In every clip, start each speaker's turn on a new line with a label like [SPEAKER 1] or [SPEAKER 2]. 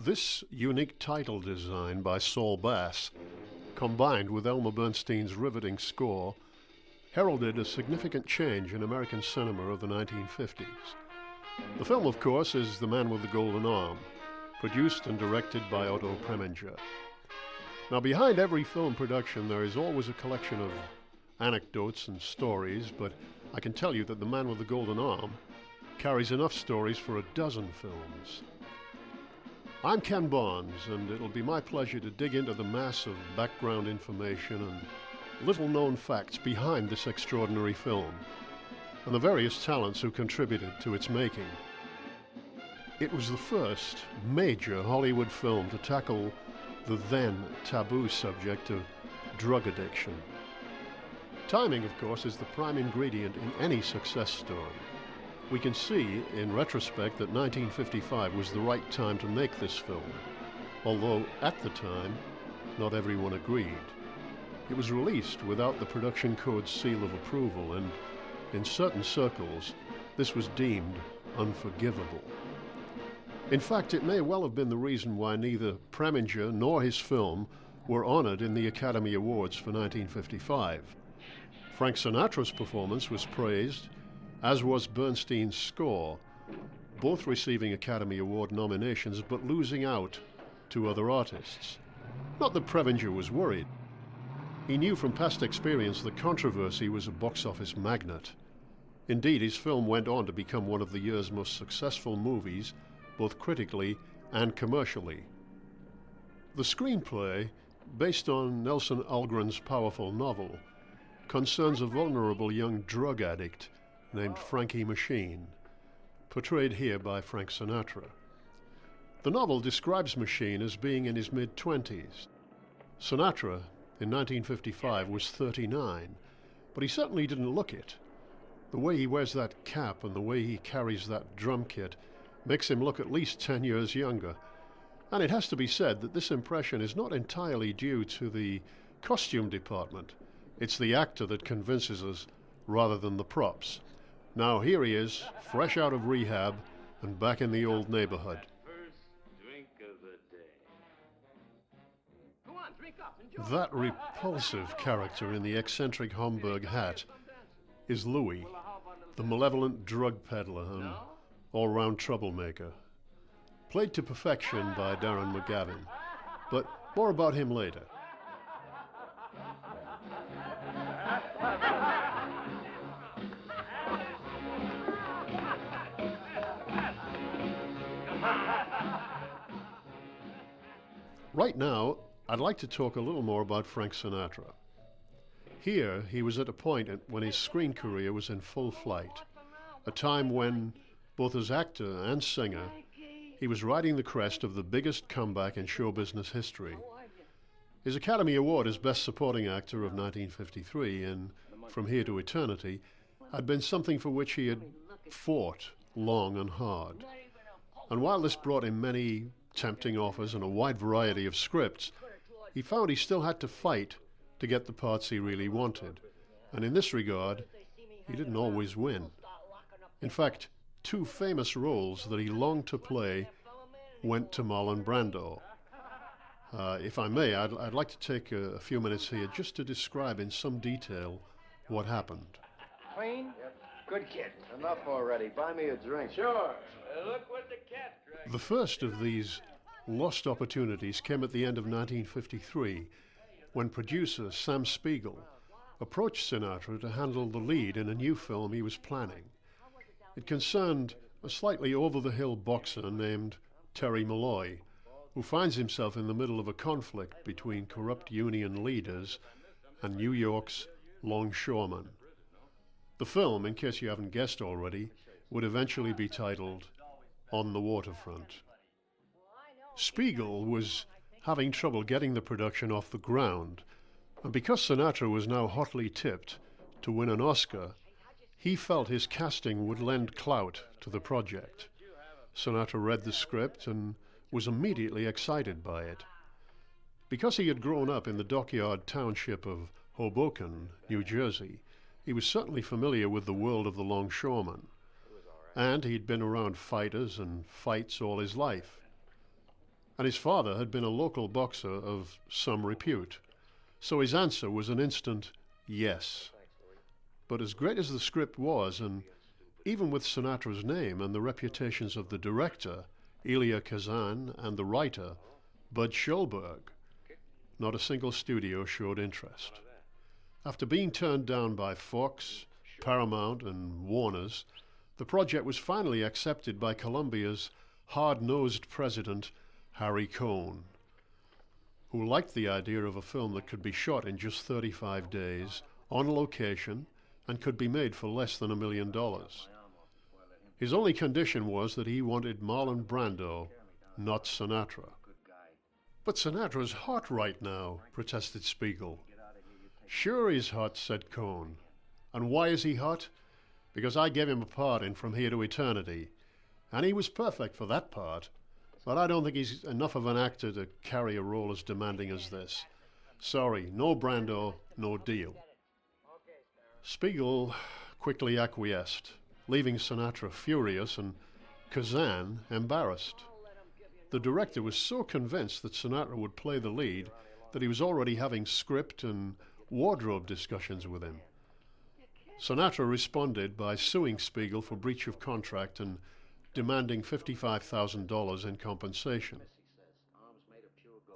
[SPEAKER 1] This unique title design by Saul Bass, combined with Elmer Bernstein's riveting score, heralded a significant change in American cinema of the 1950s. The film, of course, is The Man with the Golden Arm, produced and directed by Otto Preminger. Now, behind every film production, there is always a collection of anecdotes and stories, but I can tell you that The Man with the Golden Arm carries enough stories for a dozen films. I'm Ken Barnes, and it'll be my pleasure to dig into the mass of background information and little-known facts behind this extraordinary film, and the various talents who contributed to its making. It was the first major Hollywood film to tackle the then-taboo subject of drug addiction. Timing, of course, is the prime ingredient in any success story. We can see, in retrospect, that 1955 was the right time to make this film, although at the time, not everyone agreed. It was released without the production code's seal of approval, and in certain circles, this was deemed unforgivable. In fact, it may well have been the reason why neither Preminger nor his film were honored in the Academy Awards for 1955. Frank Sinatra's performance was praised, as was Bernstein's score, both receiving Academy Award nominations but losing out to other artists. Not that Preminger was worried. He knew from past experience that controversy was a box office magnet. Indeed, his film went on to become one of the year's most successful movies, both critically and commercially. The screenplay, based on Nelson Algren's powerful novel, concerns a vulnerable young drug addict named Frankie Machine, portrayed here by Frank Sinatra. The novel describes Machine as being in his mid-20s. Sinatra, in 1955, was 39, but he certainly didn't look it. The way he wears that cap and the way he carries that drum kit makes him look at least 10 years younger. And it has to be said that this impression is not entirely due to the costume department. It's the actor that convinces us rather than the props. Now here he is, fresh out of rehab and back in the old neighborhood. That repulsive character in the eccentric Homburg hat is Louis, the malevolent drug peddler and all-round troublemaker. Played to perfection by Darren McGavin, but more about him later. Right now, I'd like to talk a little more about Frank Sinatra. Here, he was at a point when his screen career was in full flight, a time when, both as actor and singer, he was riding the crest of the biggest comeback in show business history. His Academy Award as Best Supporting Actor of 1953 in From Here to Eternity had been something for which he had fought long and hard. And while this brought him many tempting offers and a wide variety of scripts, he found he still had to fight to get the parts he really wanted. And in this regard, he didn't always win. In fact, two famous roles that he longed to play went to Marlon Brando. If I may, I'd like to take a few minutes here just to describe in some detail what happened.
[SPEAKER 2] Clean? Yep. Good kid. Enough already. Buy me a drink. Sure. Look what the cat drank.
[SPEAKER 1] The first of these lost opportunities came at the end of 1953, when producer Sam Spiegel approached Sinatra to handle the lead in a new film he was planning. It concerned a slightly over-the-hill boxer named Terry Malloy, who finds himself in the middle of a conflict between corrupt union leaders and New York's longshoremen. The film, in case you haven't guessed already, would eventually be titled On the Waterfront. Spiegel was having trouble getting the production off the ground, and because Sinatra was now hotly tipped to win an Oscar, he felt his casting would lend clout to the project. Sinatra read the script and was immediately excited by it. Because he had grown up in the dockyard township of Hoboken, New Jersey, he was certainly familiar with the world of the longshoremen, and he'd been around fighters and fights all his life. and his father had been a local boxer of some repute. So his answer was an instant yes. But as great as the script was, and even with Sinatra's name and the reputations of the director, Elia Kazan, and the writer, Bud Schulberg, not a single studio showed interest. After being turned down by Fox, Paramount, and Warner's, the project was finally accepted by Columbia's hard-nosed president, Harry Cohn, who liked the idea of a film that could be shot in just 35 days, on location, and could be made for less than $1 million. His only condition was that he wanted Marlon Brando, not Sinatra. "But Sinatra's hot right now," protested Spiegel. "Sure he's hot," said Cohn. "And why is he hot? Because I gave him a part in From Here to Eternity. And he was perfect for that part. But I don't think he's enough of an actor to carry a role as demanding as this. Sorry, no Brando, no deal." Spiegel quickly acquiesced, leaving Sinatra furious and Kazan embarrassed. The director was so convinced that Sinatra would play the lead that he was already having script and wardrobe discussions with him. Sinatra responded by suing Spiegel for breach of contract and demanding $55,000 in compensation.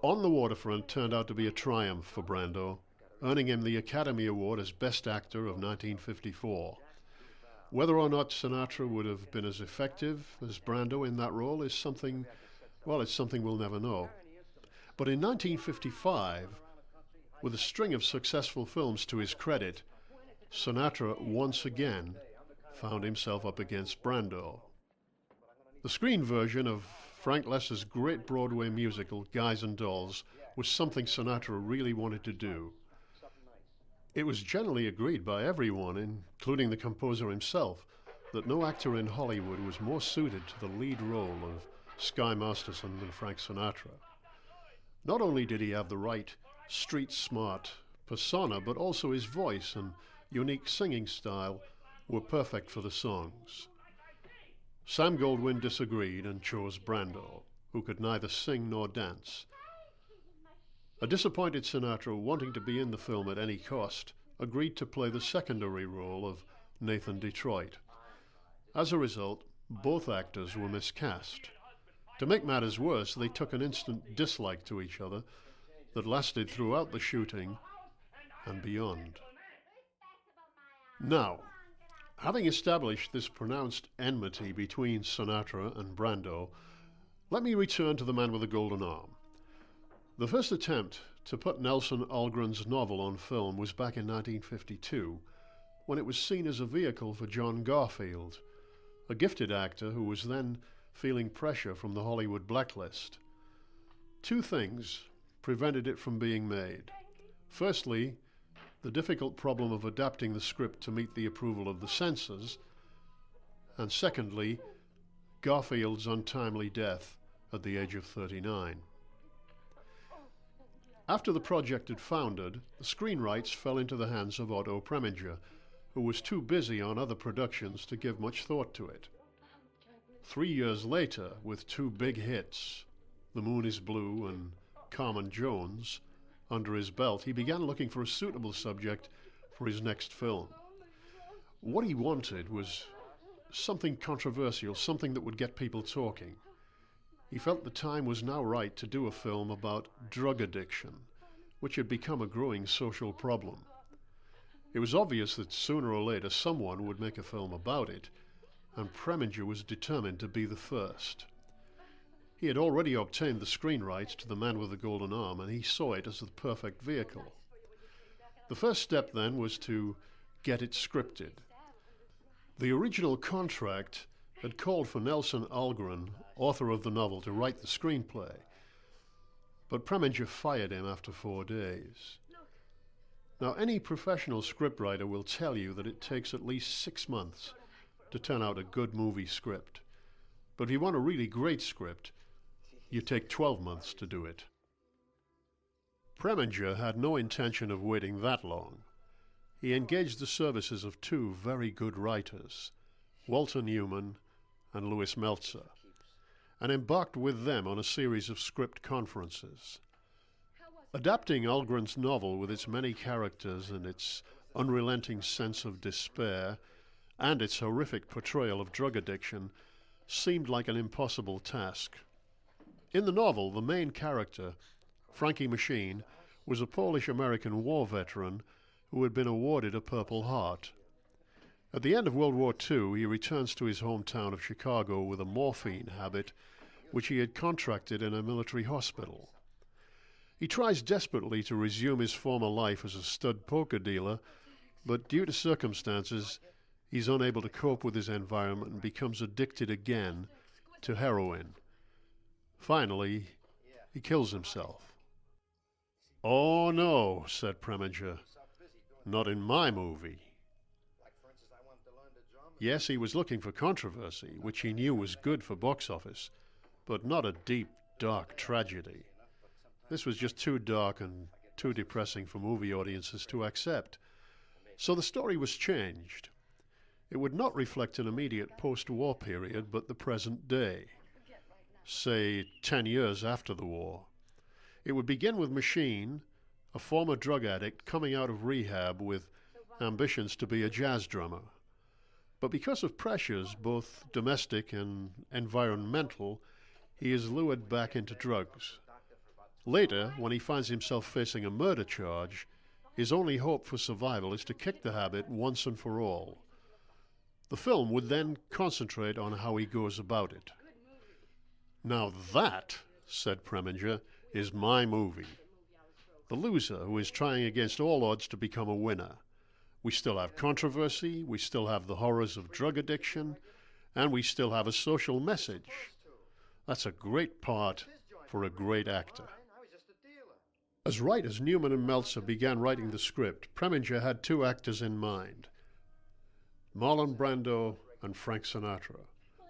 [SPEAKER 1] On the Waterfront turned out to be a triumph for Brando, earning him the Academy Award as Best Actor of 1954. Whether or not Sinatra would have been as effective as Brando in that role is something, well, it's something we'll never know. But in 1955, with a string of successful films to his credit, Sinatra once again found himself up against Brando. The screen version of Frank Lesser's great Broadway musical, Guys and Dolls, was something Sinatra really wanted to do. It was generally agreed by everyone, including the composer himself, that no actor in Hollywood was more suited to the lead role of Sky Masterson than Frank Sinatra. Not only did he have the right street-smart persona, but also his voice and unique singing style were perfect for the songs. Sam Goldwyn disagreed and chose Brando, who could neither sing nor dance. A disappointed Sinatra, wanting to be in the film at any cost, agreed to play the secondary role of Nathan Detroit. As a result, both actors were miscast. To make matters worse, they took an instant dislike to each other that lasted throughout the shooting and beyond. Now, having established this pronounced enmity between Sinatra and Brando, let me return to The Man with the Golden Arm. The first attempt to put Nelson Algren's novel on film was back in 1952, when it was seen as a vehicle for John Garfield, a gifted actor who was then feeling pressure from the Hollywood blacklist. Two things prevented it from being made. Firstly, the difficult problem of adapting the script to meet the approval of the censors, and secondly, Garfield's untimely death at the age of 39. After the project had foundered, the screen rights fell into the hands of Otto Preminger, who was too busy on other productions to give much thought to it. 3 years later, with two big hits, The Moon is Blue and Carmen Jones, under his belt, he began looking for a suitable subject for his next film. What he wanted was something controversial, something that would get people talking. He felt the time was now right to do a film about drug addiction, which had become a growing social problem. It was obvious that sooner or later someone would make a film about it, and Preminger was determined to be the first. He had already obtained the screen rights to The Man with the Golden Arm, and he saw it as the perfect vehicle. The first step then was to get it scripted. The original contract had called for Nelson Algren, author of the novel, to write the screenplay, but Preminger fired him after 4 days. Now, any professional scriptwriter will tell you that it takes at least 6 months to turn out a good movie script. But if you want a really great script, you take 12 months to do it. Preminger had no intention of waiting that long. He engaged the services of two very good writers, Walter Newman and Louis Meltzer. and embarked with them on a series of script conferences. Adapting Algren's novel with its many characters and its unrelenting sense of despair and its horrific portrayal of drug addiction seemed like an impossible task. In the novel, the main character, Frankie Machine, was a Polish-American war veteran who had been awarded a Purple Heart. At the end of World War II, he returns to his hometown of Chicago with a morphine habit, which he had contracted in a military hospital. He tries desperately to resume his former life as a stud poker dealer, but due to circumstances, he's unable to cope with his environment and becomes addicted again to heroin. Finally, he kills himself. "Oh no," said Preminger. "Not in my movie." Yes, he was looking for controversy, which he knew was good for box office, but not a deep, dark tragedy. This was just too dark and too depressing for movie audiences to accept. So the story was changed. It would not reflect an immediate post-war period, but the present day, say 10 years after the war. It would begin with Machine, a former drug addict coming out of rehab with ambitions to be a jazz drummer. But because of pressures, both domestic and environmental, he is lured back into drugs. Later, when he finds himself facing a murder charge, his only hope for survival is to kick the habit once and for all. The film would then concentrate on how he goes about it. "Now that," said Preminger, "is my movie. The loser who is trying against all odds to become a winner. We still have controversy, we still have the horrors of drug addiction, and we still have a social message. That's a great part for a great actor." As writers Newman and Meltzer began writing the script, Preminger had two actors in mind, Marlon Brando and Frank Sinatra,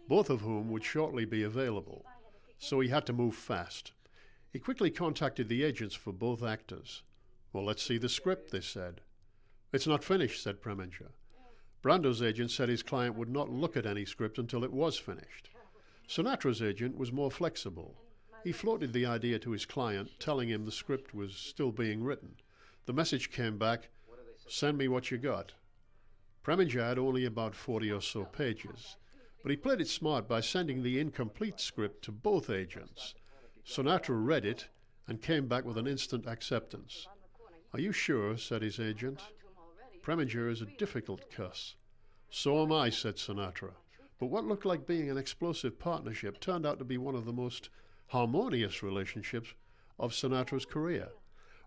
[SPEAKER 1] both of whom would shortly be available, so he had to move fast. He quickly contacted the agents for both actors. "Well, let's see the script," they said. "It's not finished," said Preminger. Brando's agent said his client would not look at any script until it was finished. Sinatra's agent was more flexible. He floated the idea to his client, telling him the script was still being written. The message came back, "Send me what you got." Preminger had only about 40 or so pages, but he played it smart by sending the incomplete script to both agents. Sinatra read it and came back with an instant acceptance. "Are you sure?" said his agent. "Preminger is a difficult cuss." "So am I," said Sinatra. But what looked like being an explosive partnership turned out to be one of the most harmonious relationships of Sinatra's career.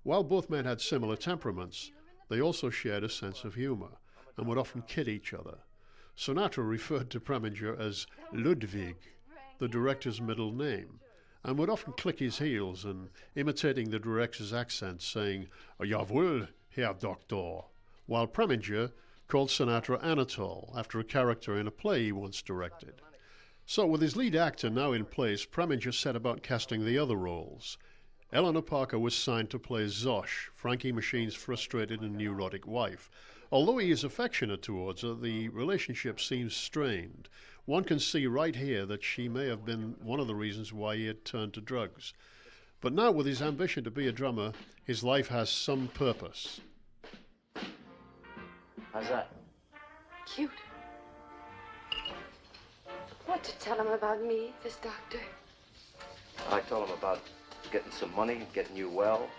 [SPEAKER 1] While both men had similar temperaments, they also shared a sense of humor and would often kid each other. Sinatra referred to Preminger as Ludwig, the director's middle name, and would often click his heels and imitating the director's accent, saying, "Jawohl, Herr Doktor," while Preminger called Sinatra Anatole, after a character in a play he once directed. So with his lead actor now in place, Preminger set about casting the other roles. Eleanor Parker was signed to play Zosh, Frankie Machine's frustrated and neurotic wife. Although he is affectionate towards her, the relationship seems strained. One can see right here that she may have been one of the reasons why he had turned to drugs. But now, with his ambition to be a drummer, his life has some purpose.
[SPEAKER 2] How's that?
[SPEAKER 3] Cute. What to tell him about me, this doctor?
[SPEAKER 2] I told him about getting some money, getting you well.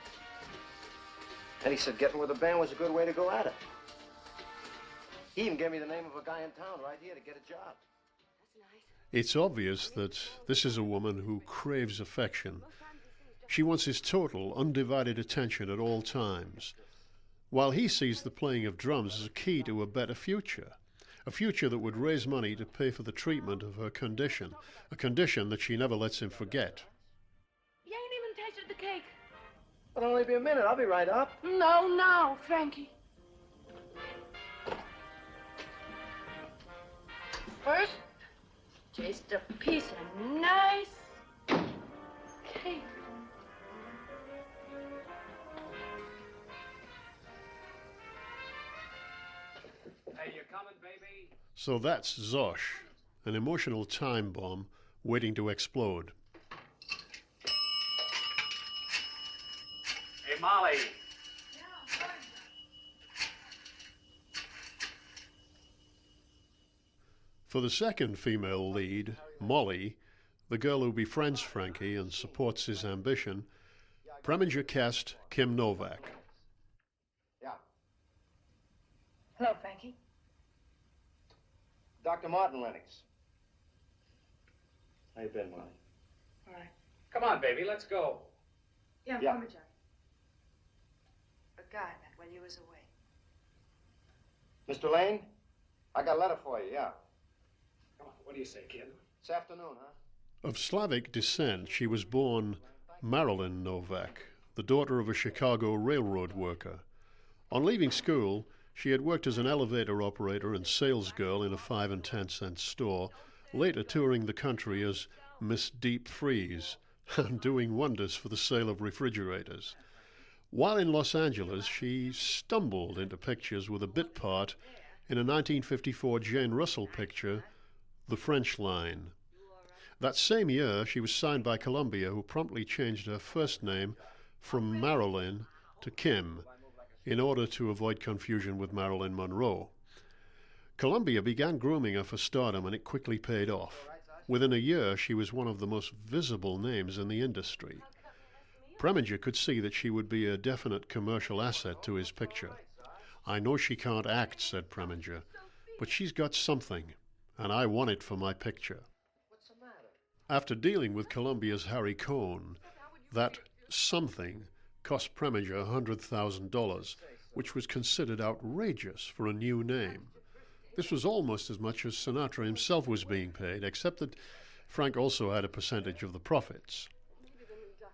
[SPEAKER 2] And he said getting with a band was a good way to go at it. He even gave me the name of a guy in town right here to get a job.
[SPEAKER 3] That's nice.
[SPEAKER 1] It's obvious that this is a woman who craves affection. She wants his total, undivided attention at all times, while he sees the playing of drums as a key to a better future. A future that would raise money to pay for the treatment of her condition, a condition that she never lets him forget.
[SPEAKER 3] You ain't even tasted the cake.
[SPEAKER 2] It'll only be a minute. I'll be right up.
[SPEAKER 3] No, Frankie. First, taste a piece of nice cake.
[SPEAKER 2] Hey, you coming, baby?
[SPEAKER 1] So that's Zosh, an emotional time bomb waiting to explode.
[SPEAKER 4] Hey, Molly.
[SPEAKER 1] For the second female lead, Molly, the girl who befriends Frankie and supports his ambition, Preminger cast Kim Novak.
[SPEAKER 2] Yeah.
[SPEAKER 3] Hello, Frankie.
[SPEAKER 2] Dr. Martin Lennox. How you been, Molly?
[SPEAKER 3] All right.
[SPEAKER 4] Come on, baby, let's go.
[SPEAKER 3] Yeah,
[SPEAKER 2] Yeah.
[SPEAKER 3] Parmesan. A guy I met while you was away.
[SPEAKER 2] Mr. Lane, I got a letter for you, yeah.
[SPEAKER 4] Come on, what do you say, kid?
[SPEAKER 2] This afternoon, huh?
[SPEAKER 1] Of Slavic descent, she was born Marilyn Novak, the daughter of a Chicago railroad worker. On leaving school, she had worked as an elevator operator and sales girl in a 5 and 10 cent store, later touring the country as Miss Deep Freeze and doing wonders for the sale of refrigerators. While in Los Angeles, she stumbled into pictures with a bit part in a 1954 Jane Russell picture, The French Line. That same year, she was signed by Columbia, who promptly changed her first name from Marilyn to Kim in order to avoid confusion with Marilyn Monroe. Columbia began grooming her for stardom, and it quickly paid off. Within a year, she was one of the most visible names in the industry. Preminger could see that she would be a definite commercial asset to his picture. "I know she can't act," said Preminger, "but she's got something, and I want it for my picture." After dealing with Columbia's Harry Cohn, that something cost Preminger $100,000, which was considered outrageous for a new name. This was almost as much as Sinatra himself was being paid, except that Frank also had a percentage of the profits.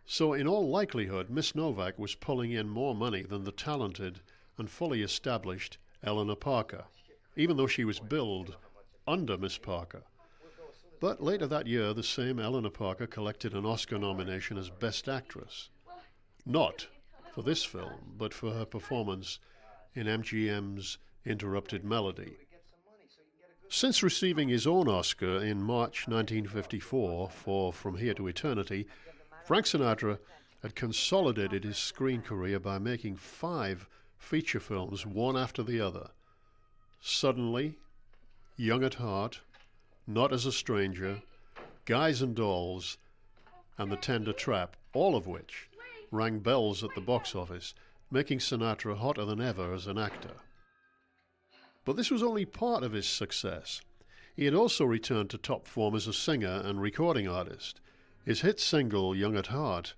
[SPEAKER 1] So in all likelihood, Miss Novak was pulling in more money than the talented and fully established Eleanor Parker, even though she was billed under Miss Parker. But later that year, the same Eleanor Parker collected an Oscar nomination as Best Actress. Not for this film, but for her performance in MGM's Interrupted Melody. Since receiving his own Oscar in March 1954 for From Here to Eternity, Frank Sinatra had consolidated his screen career by making 5 feature films, one after the other. Suddenly, Young at Heart, Not as a Stranger, Guys and Dolls, and The Tender Trap, all of which rang bells at the box office, making Sinatra hotter than ever as an actor. But this was only part of his success. He had also returned to top form as a singer and recording artist. His hit single, Young at Heart,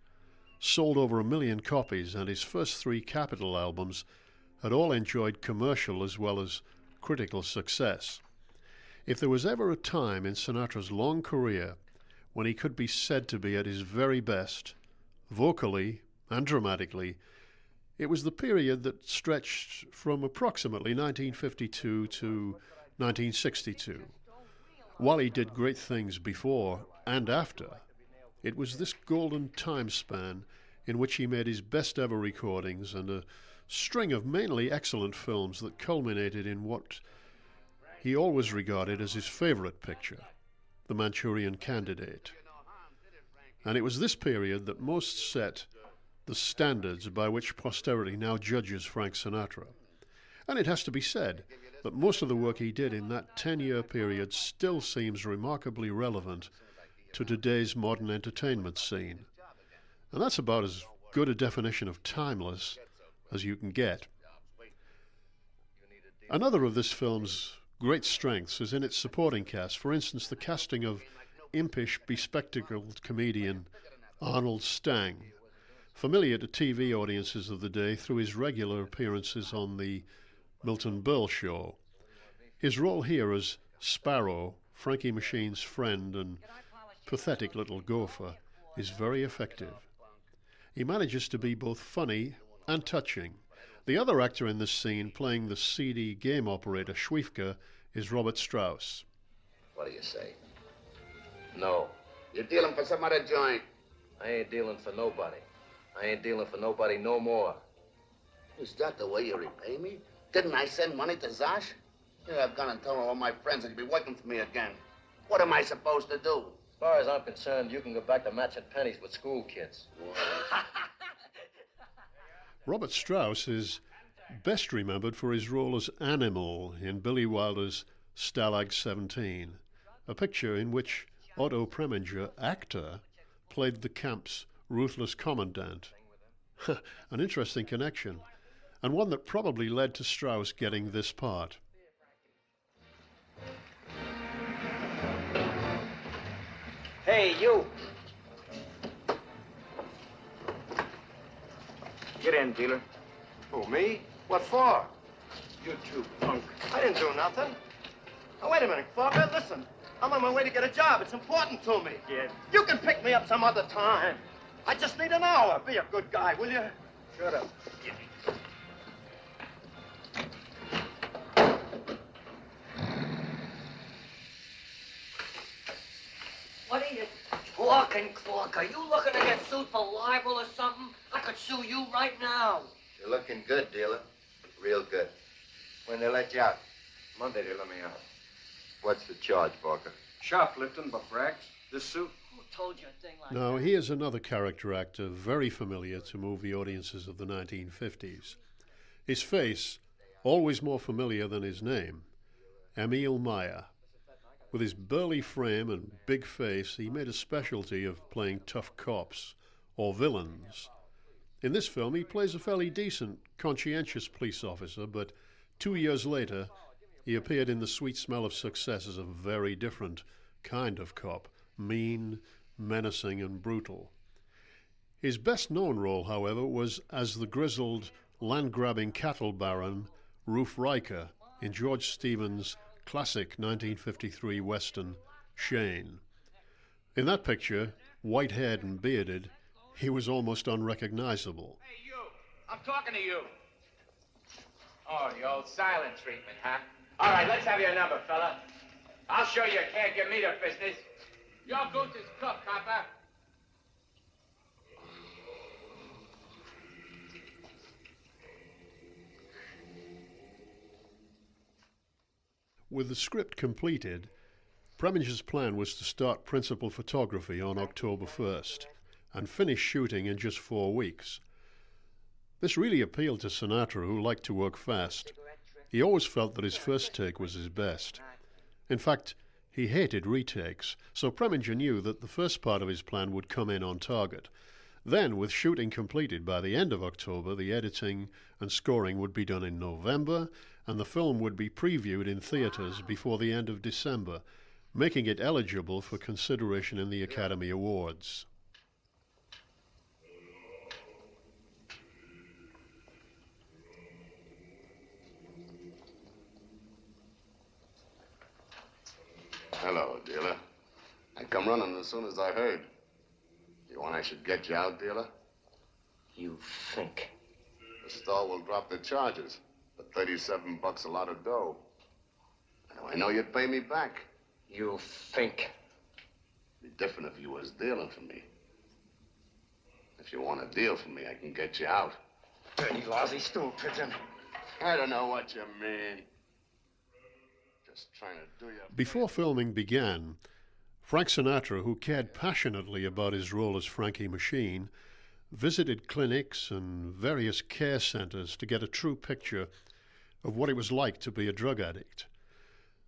[SPEAKER 1] sold over 1 million copies, and his first 3 Capitol albums had all enjoyed commercial as well as critical success. If there was ever a time in Sinatra's long career when he could be said to be at his very best, vocally and dramatically, it was the period that stretched from approximately 1952 to 1962. While he did great things before and after, it was this golden time span in which he made his best ever recordings and a string of mainly excellent films that culminated in what he always regarded as his favorite picture, The Manchurian Candidate. And it was this period that most set the standards by which posterity now judges Frank Sinatra. And it has to be said that most of the work he did in that 10-year period still seems remarkably relevant to today's modern entertainment scene. And that's about as good a definition of timeless as you can get. Another of this film's great strengths is in its supporting cast. For instance, the casting of impish, bespectacled comedian Arnold Stang, familiar to TV audiences of the day through his regular appearances on the Milton Berle Show. His role here as Sparrow, Frankie Machine's friend and pathetic little gopher, is very effective. He manages to be both funny and touching. The other actor in this scene, playing the seedy game operator Schwiefka, is Robert Strauss.
[SPEAKER 2] What do you say? No.
[SPEAKER 5] You're dealing for some other joint.
[SPEAKER 2] I ain't dealing for nobody. I ain't dealing for nobody no more.
[SPEAKER 5] Is that the way you repay me? Didn't I send money to Zosh? Yeah, I've gone and told all my friends that you'd be working for me again. What am I supposed to do?
[SPEAKER 2] far as I'm concerned, you can go back to matching pennies with school kids.
[SPEAKER 1] Robert Strauss is best remembered for his role as Animal in Billy Wilder's Stalag 17, a picture in which Otto Preminger, actor, played the camp's ruthless commandant. An interesting connection, and one that probably led to Strauss getting this part.
[SPEAKER 2] Hey, you!
[SPEAKER 6] Get in, dealer.
[SPEAKER 2] Who, me? What for?
[SPEAKER 6] You too, punk.
[SPEAKER 2] I didn't do nothing. Now, wait a minute, Parker, listen. I'm on my way to get a job. It's important to me.
[SPEAKER 6] Kid.
[SPEAKER 2] You can pick me up some other time. I just need an hour. Be a good guy, will you?
[SPEAKER 6] Shut up.
[SPEAKER 7] What are you talking, Clark? Are you looking to get sued for libel or something? I could sue you right now.
[SPEAKER 2] You're looking good, dealer. Real good. When they let you out?
[SPEAKER 6] Monday they let me out.
[SPEAKER 2] What's the charge, Parker?
[SPEAKER 6] Shoplifting, but brags. This suit.
[SPEAKER 7] Who told you a thing like
[SPEAKER 1] Now,
[SPEAKER 7] that?
[SPEAKER 1] here's another character actor very familiar to movie audiences of the 1950s. His face, always more familiar than his name, Emil Meyer. With his burly frame and big face, he made a specialty of playing tough cops, or villains. In this film, he plays a fairly decent, conscientious police officer, but 2 years later, he appeared in The Sweet Smell of Success as a very different kind of cop, mean, menacing, and brutal. His best-known role, however, was as the grizzled, land-grabbing cattle baron, Ruf Riker, in George Stevens' classic 1953 western, Shane. In that picture, white-haired and bearded, he was almost unrecognizable.
[SPEAKER 8] Hey, you! I'm talking to you. Oh, the old silent treatment, huh? All right, let's have your number, fella. I'll show you can't give me the business. Your goose is cooked, copper.
[SPEAKER 1] With the script completed, Preminger's plan was to start principal photography on October 1st and finish shooting in just 4 weeks. This really appealed to Sinatra, who liked to work fast. He always felt that his first take was his best. In fact, he hated retakes, so Preminger knew that the first part of his plan would come in on target. Then, with shooting completed by the end of October, the editing and scoring would be done in November, and the film would be previewed in theaters before the end of December, making it eligible for consideration in the Academy Awards.
[SPEAKER 5] Hello, dealer. I come running as soon as I heard. You want I should get you out, dealer?
[SPEAKER 2] You think?
[SPEAKER 5] The store will drop the charges. But 37 bucks a lot of dough. Now, I know you'd pay me back.
[SPEAKER 2] You think?
[SPEAKER 5] It'd be different if you was dealing for me. If you want a deal from me, I can get you out.
[SPEAKER 2] Dirty, lousy stool pigeon.
[SPEAKER 5] I don't know what you mean. Just trying to do you a
[SPEAKER 1] Before filming began, Frank Sinatra, who cared passionately about his role as Frankie Machine, visited clinics and various care centers to get a true picture of what it was like to be a drug addict.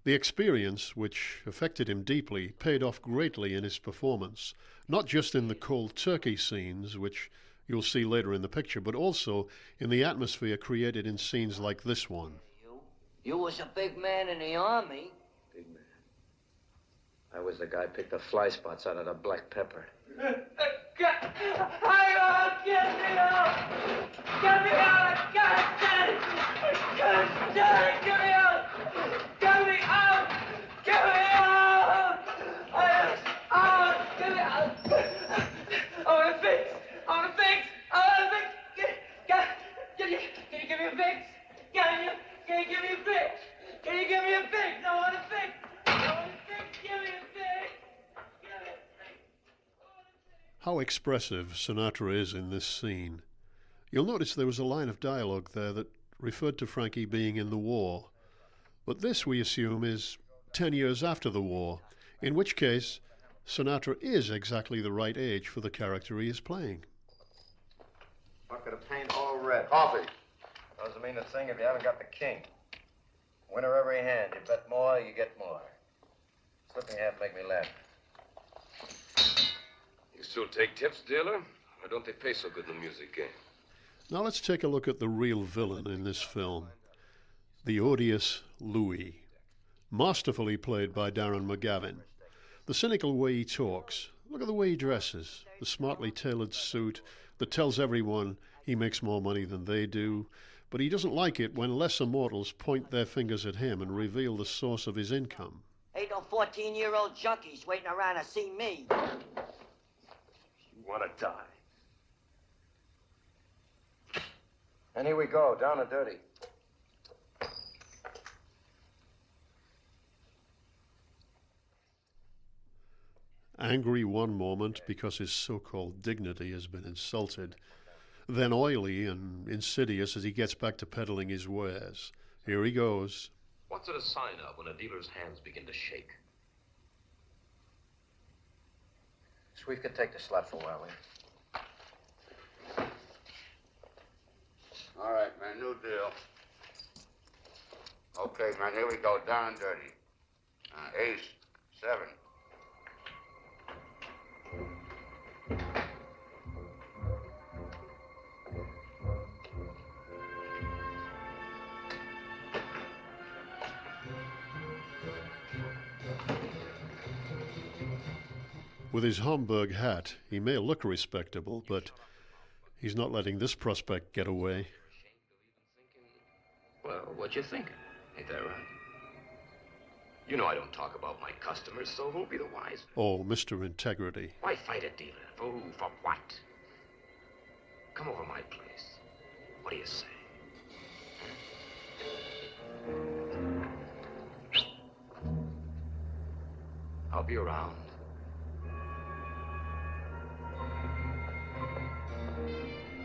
[SPEAKER 1] The experience, which affected him deeply, paid off greatly in his performance, not just in the cold turkey scenes, which you'll see later in the picture, but also in the atmosphere created in scenes like this one.
[SPEAKER 7] You was a big man in the army.
[SPEAKER 2] Big man. I was the guy who picked the fly spots out of the black pepper.
[SPEAKER 7] Get me out! Get me out! God damn it! God damn it! Get me out! Get me out! Get me out! Get me out! I want a fix! I want a fix! I want a fix! Can you give me a fix? Can you give me a fix? Can you give me a fix? I want a fix! I want a fix! Give me a fix! Give me a fix!
[SPEAKER 1] How expressive Sinatra is in this scene. You'll notice there was a line of dialogue there that referred to Frankie being in the war. But this, we assume, is 10 years after the war, in which case Sinatra is exactly the right age for the character he is playing.
[SPEAKER 2] Bucket of paint all red.
[SPEAKER 5] Coffee.
[SPEAKER 2] Doesn't mean a thing if you haven't got the king. Winner every hand. You bet more, you get more. Slipping half make me laugh.
[SPEAKER 9] You still take tips, dealer? Or don't they pay so good in the music game?
[SPEAKER 1] Now let's take a look at the real villain in this film. The odious Louis. Masterfully played by Darren McGavin. The cynical way he talks. Look at the way he dresses. The smartly tailored suit that tells everyone he makes more money than they do. But he doesn't like it when lesser mortals point their fingers at him and reveal the source of his income.
[SPEAKER 7] Ain't no 14-year-old junkies waiting around to see me.
[SPEAKER 6] You want to die?
[SPEAKER 2] And here we go, down and dirty.
[SPEAKER 1] Angry one moment because his so-called dignity has been insulted, then oily and insidious as he gets back to peddling his wares. Here he goes.
[SPEAKER 9] What's it a sign of when a dealer's hands begin to shake?
[SPEAKER 2] Sweet could take the slap for a while, will you?
[SPEAKER 5] All right, man, new deal. Okay, man, here we go, down and dirty. Ace, 7.
[SPEAKER 1] With his Homburg hat, he may look respectable, but he's not letting this prospect get away.
[SPEAKER 9] Well, what you thinking? Ain't that right? You know I don't talk about my customers, so who'll be the wiser?
[SPEAKER 1] Oh, Mr. Integrity.
[SPEAKER 9] Why fight a dealer? For what? Come over my place. What do you say? I'll be around.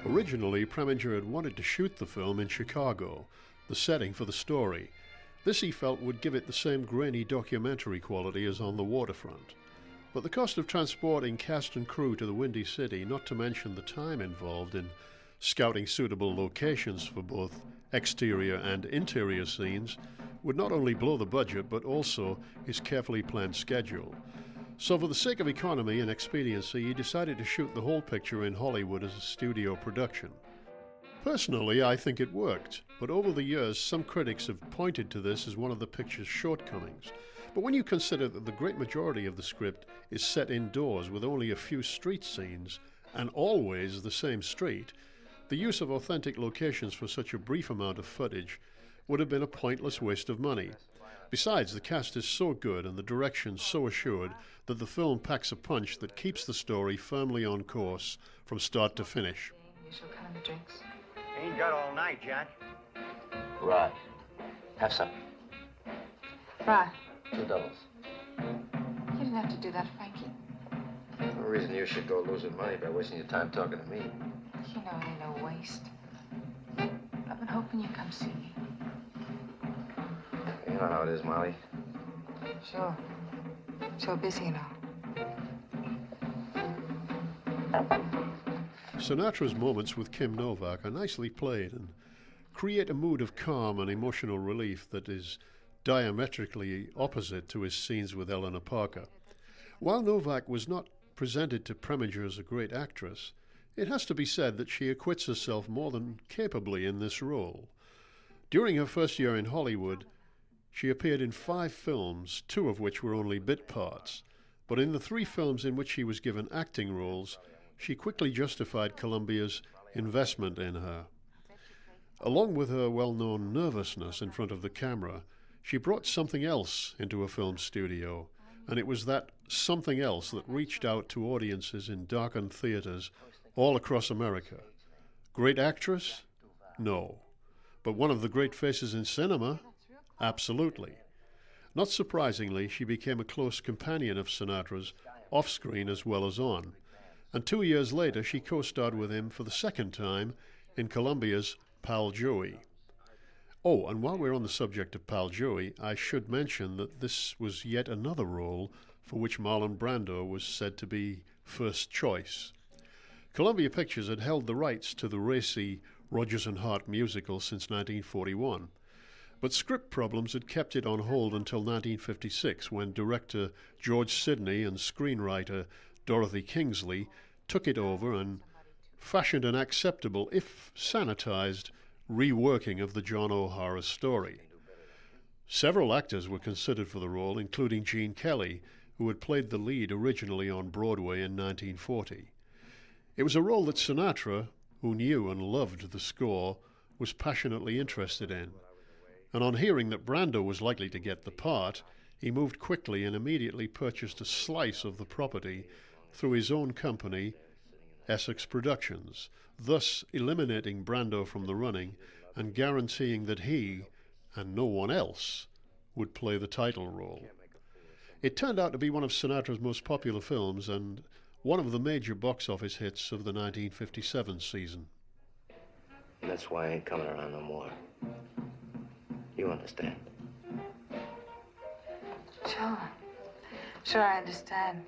[SPEAKER 1] Originally, Preminger had wanted to shoot the film in Chicago, the setting for the story. This, he felt, would give it the same grainy documentary quality as On the Waterfront. But the cost of transporting cast and crew to the Windy City, not to mention the time involved in scouting suitable locations for both exterior and interior scenes, would not only blow the budget, but also his carefully planned schedule. So for the sake of economy and expediency, he decided to shoot the whole picture in Hollywood as a studio production. Personally, I think it worked, but over the years, some critics have pointed to this as one of the picture's shortcomings. But when you consider that the great majority of the script is set indoors with only a few street scenes, and always the same street, the use of authentic locations for such a brief amount of footage would have been a pointless waste of money. Besides, the cast is so good and the direction so assured that the film packs a punch that keeps the story firmly on course from start to finish.
[SPEAKER 3] You shall come the drinks.
[SPEAKER 2] Ain't got all night, Jack.
[SPEAKER 8] Right. Have some.
[SPEAKER 3] Fry,
[SPEAKER 8] 2 doubles.
[SPEAKER 3] you didn't have to do that, Frankie.
[SPEAKER 2] No reason you should go losing money by wasting your time talking to me.
[SPEAKER 3] You know it ain't no waste. I've been hoping you'd come see me.
[SPEAKER 2] You know how it is, Molly.
[SPEAKER 3] Sure. So busy and all.
[SPEAKER 1] Sinatra's moments with Kim Novak are nicely played and create a mood of calm and emotional relief that is diametrically opposite to his scenes with Eleanor Parker. While Novak was not presented to Preminger as a great actress, it has to be said that she acquits herself more than capably in this role. During her first year in Hollywood, she appeared in 5 films, 2 of which were only bit parts. But in the 3 films in which she was given acting roles, she quickly justified Columbia's investment in her. Along with her well-known nervousness in front of the camera, she brought something else into a film studio, and it was that something else that reached out to audiences in darkened theaters all across America. Great actress? No. But one of the great faces in cinema? Absolutely. Not surprisingly, she became a close companion of Sinatra's, off-screen as well as on. And 2 years later, she co-starred with him for the second time in Columbia's Pal Joey. Oh, and while we're on the subject of Pal Joey, I should mention that this was yet another role for which Marlon Brando was said to be first choice. Columbia Pictures had held the rights to the racy Rodgers and Hart musical since 1941, but script problems had kept it on hold until 1956, when director George Sidney and screenwriter Dorothy Kingsley took it over and fashioned an acceptable, if sanitized, reworking of the John O'Hara story. Several actors were considered for the role, including Gene Kelly, who had played the lead originally on Broadway in 1940. It was a role that Sinatra, who knew and loved the score, was passionately interested in. And on hearing that Brando was likely to get the part, he moved quickly and immediately purchased a slice of the property through his own company, Essex Productions, thus eliminating Brando from the running and guaranteeing that he, and no one else, would play the title role. It turned out to be one of Sinatra's most popular films and one of the major box office hits of the 1957 season.
[SPEAKER 2] And that's why I ain't coming around no more. You understand?
[SPEAKER 3] Sure. Sure, I understand.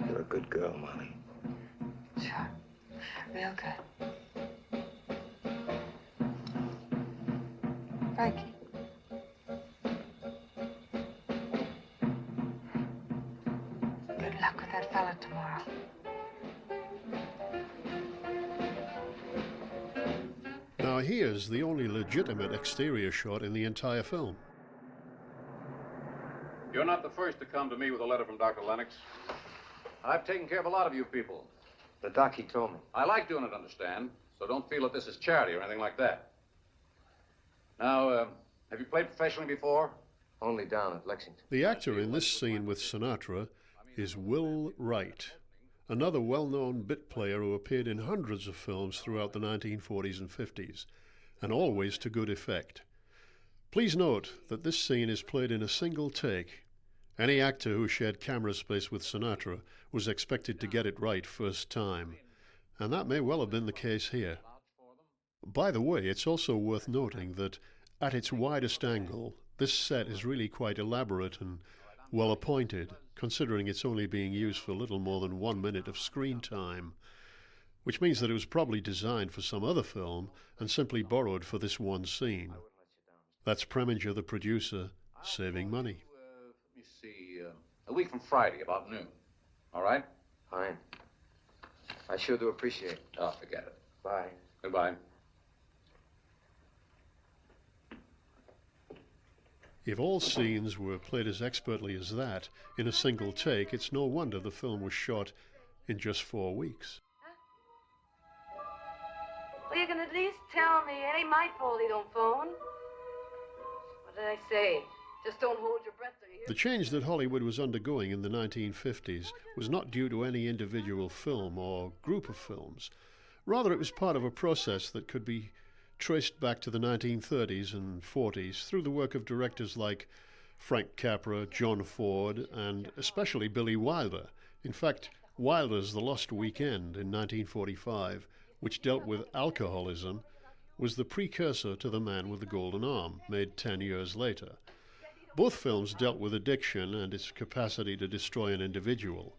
[SPEAKER 2] You're a good girl, Molly.
[SPEAKER 3] Sure. Real good. Frankie. Good luck with that fella tomorrow.
[SPEAKER 1] Now here's the only legitimate exterior shot in the entire film.
[SPEAKER 10] You're not the first to come to me with a letter from Dr. Lennox. I've taken care of a lot of you people.
[SPEAKER 2] The doc, he told me.
[SPEAKER 10] I like doing it, understand? So don't feel that this is charity or anything like that. Now, have you played professionally before?
[SPEAKER 2] Only down at Lexington.
[SPEAKER 1] The actor in this scene with Sinatra is Will Wright, another well-known bit player who appeared in hundreds of films throughout the 1940s and 50s, and always to good effect. Please note that this scene is played in a single take. Any actor who shared camera space with Sinatra was expected to get it right first time, and that may well have been the case here. By the way, it's also worth noting that at its widest angle, this set is really quite elaborate and well appointed, considering it's only being used for little more than 1 minute of screen time, which means that it was probably designed for some other film and simply borrowed for this one scene. That's Preminger, the producer, saving money.
[SPEAKER 10] Let me see, a week from Friday, about noon. All right?
[SPEAKER 2] Fine. I sure do appreciate it.
[SPEAKER 10] Oh, forget it.
[SPEAKER 2] Bye.
[SPEAKER 10] Goodbye.
[SPEAKER 1] If all scenes were played as expertly as that, in a single take, it's no wonder the film was shot in just 4 weeks.
[SPEAKER 11] Well, you can at least tell me. It ain't my fault he don't phone. What did I say? Just don't hold your breath, do you hear?
[SPEAKER 1] The change that Hollywood was undergoing in the 1950s was not due to any individual film or group of films. Rather, it was part of a process that could be traced back to the 1930s and 40s through the work of directors like Frank Capra, John Ford, and especially Billy Wilder. In fact, Wilder's The Lost Weekend in 1945, which dealt with alcoholism, was the precursor to The Man with the Golden Arm, made 10 years later. Both films dealt with addiction and its capacity to destroy an individual.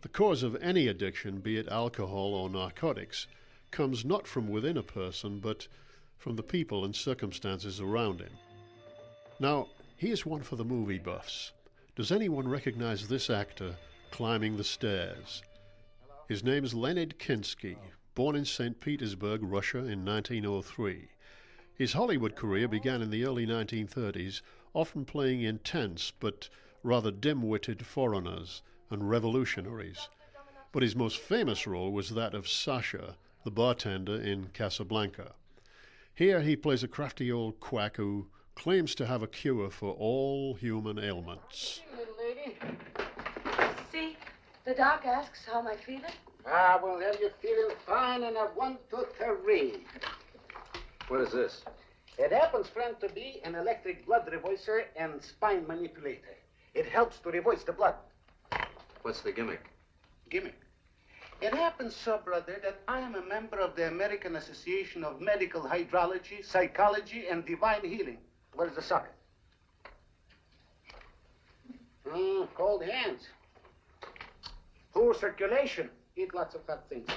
[SPEAKER 1] The cause of any addiction, be it alcohol or narcotics, comes not from within a person, but from the people and circumstances around him. Now, here's one for the movie buffs. Does anyone recognize this actor climbing the stairs? His name's Leonid Kinski, born in St. Petersburg, Russia in 1903. His Hollywood career began in the early 1930s, often playing intense but rather dim-witted foreigners and revolutionaries. But his most famous role was that of Sasha, the bartender in Casablanca. Here he plays a crafty old quack who claims to have a cure for all human ailments.
[SPEAKER 11] Little lady. See, the doc asks how am I feeling?
[SPEAKER 12] Ah, well, you're feeling fine in a 1, 2, 3.
[SPEAKER 2] What is this?
[SPEAKER 12] It happens, friend, to be an electric blood revoicer and spine manipulator. It helps to revoice the blood.
[SPEAKER 2] What's the gimmick?
[SPEAKER 12] Gimmick? It happens so, brother, that I am a member of the American Association of Medical Hydrology, Psychology, and Divine Healing. Where's the socket? Cold hands. Poor circulation. Eat lots of hot things.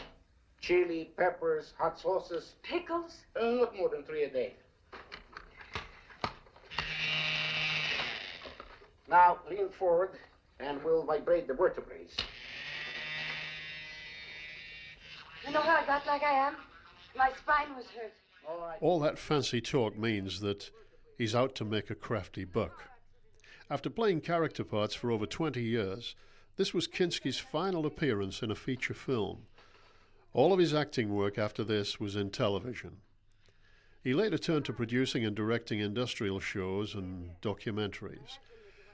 [SPEAKER 12] Chili, peppers, hot sauces.
[SPEAKER 11] Pickles?
[SPEAKER 12] Not more than 3 a day. Now, lean forward, and we'll vibrate the vertebrae.
[SPEAKER 11] You know how I got like I am? My spine was hurt.
[SPEAKER 1] All that fancy talk means that he's out to make a crafty buck. After playing character parts for over 20 years, this was Kinski's final appearance in a feature film. All of his acting work after this was in television. He later turned to producing and directing industrial shows and documentaries.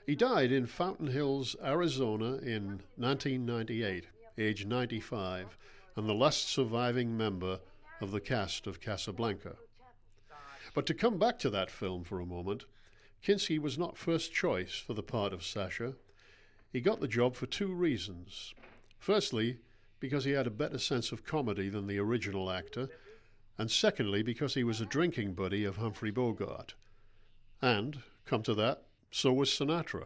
[SPEAKER 1] He died in Fountain Hills, Arizona in 1998, aged 95, and the last surviving member of the cast of Casablanca. But to come back to that film for a moment, Kinski was not first choice for the part of Sasha. He got the job for 2 reasons. Firstly, because he had a better sense of comedy than the original actor, and secondly, because he was a drinking buddy of Humphrey Bogart. And, come to that, so was Sinatra.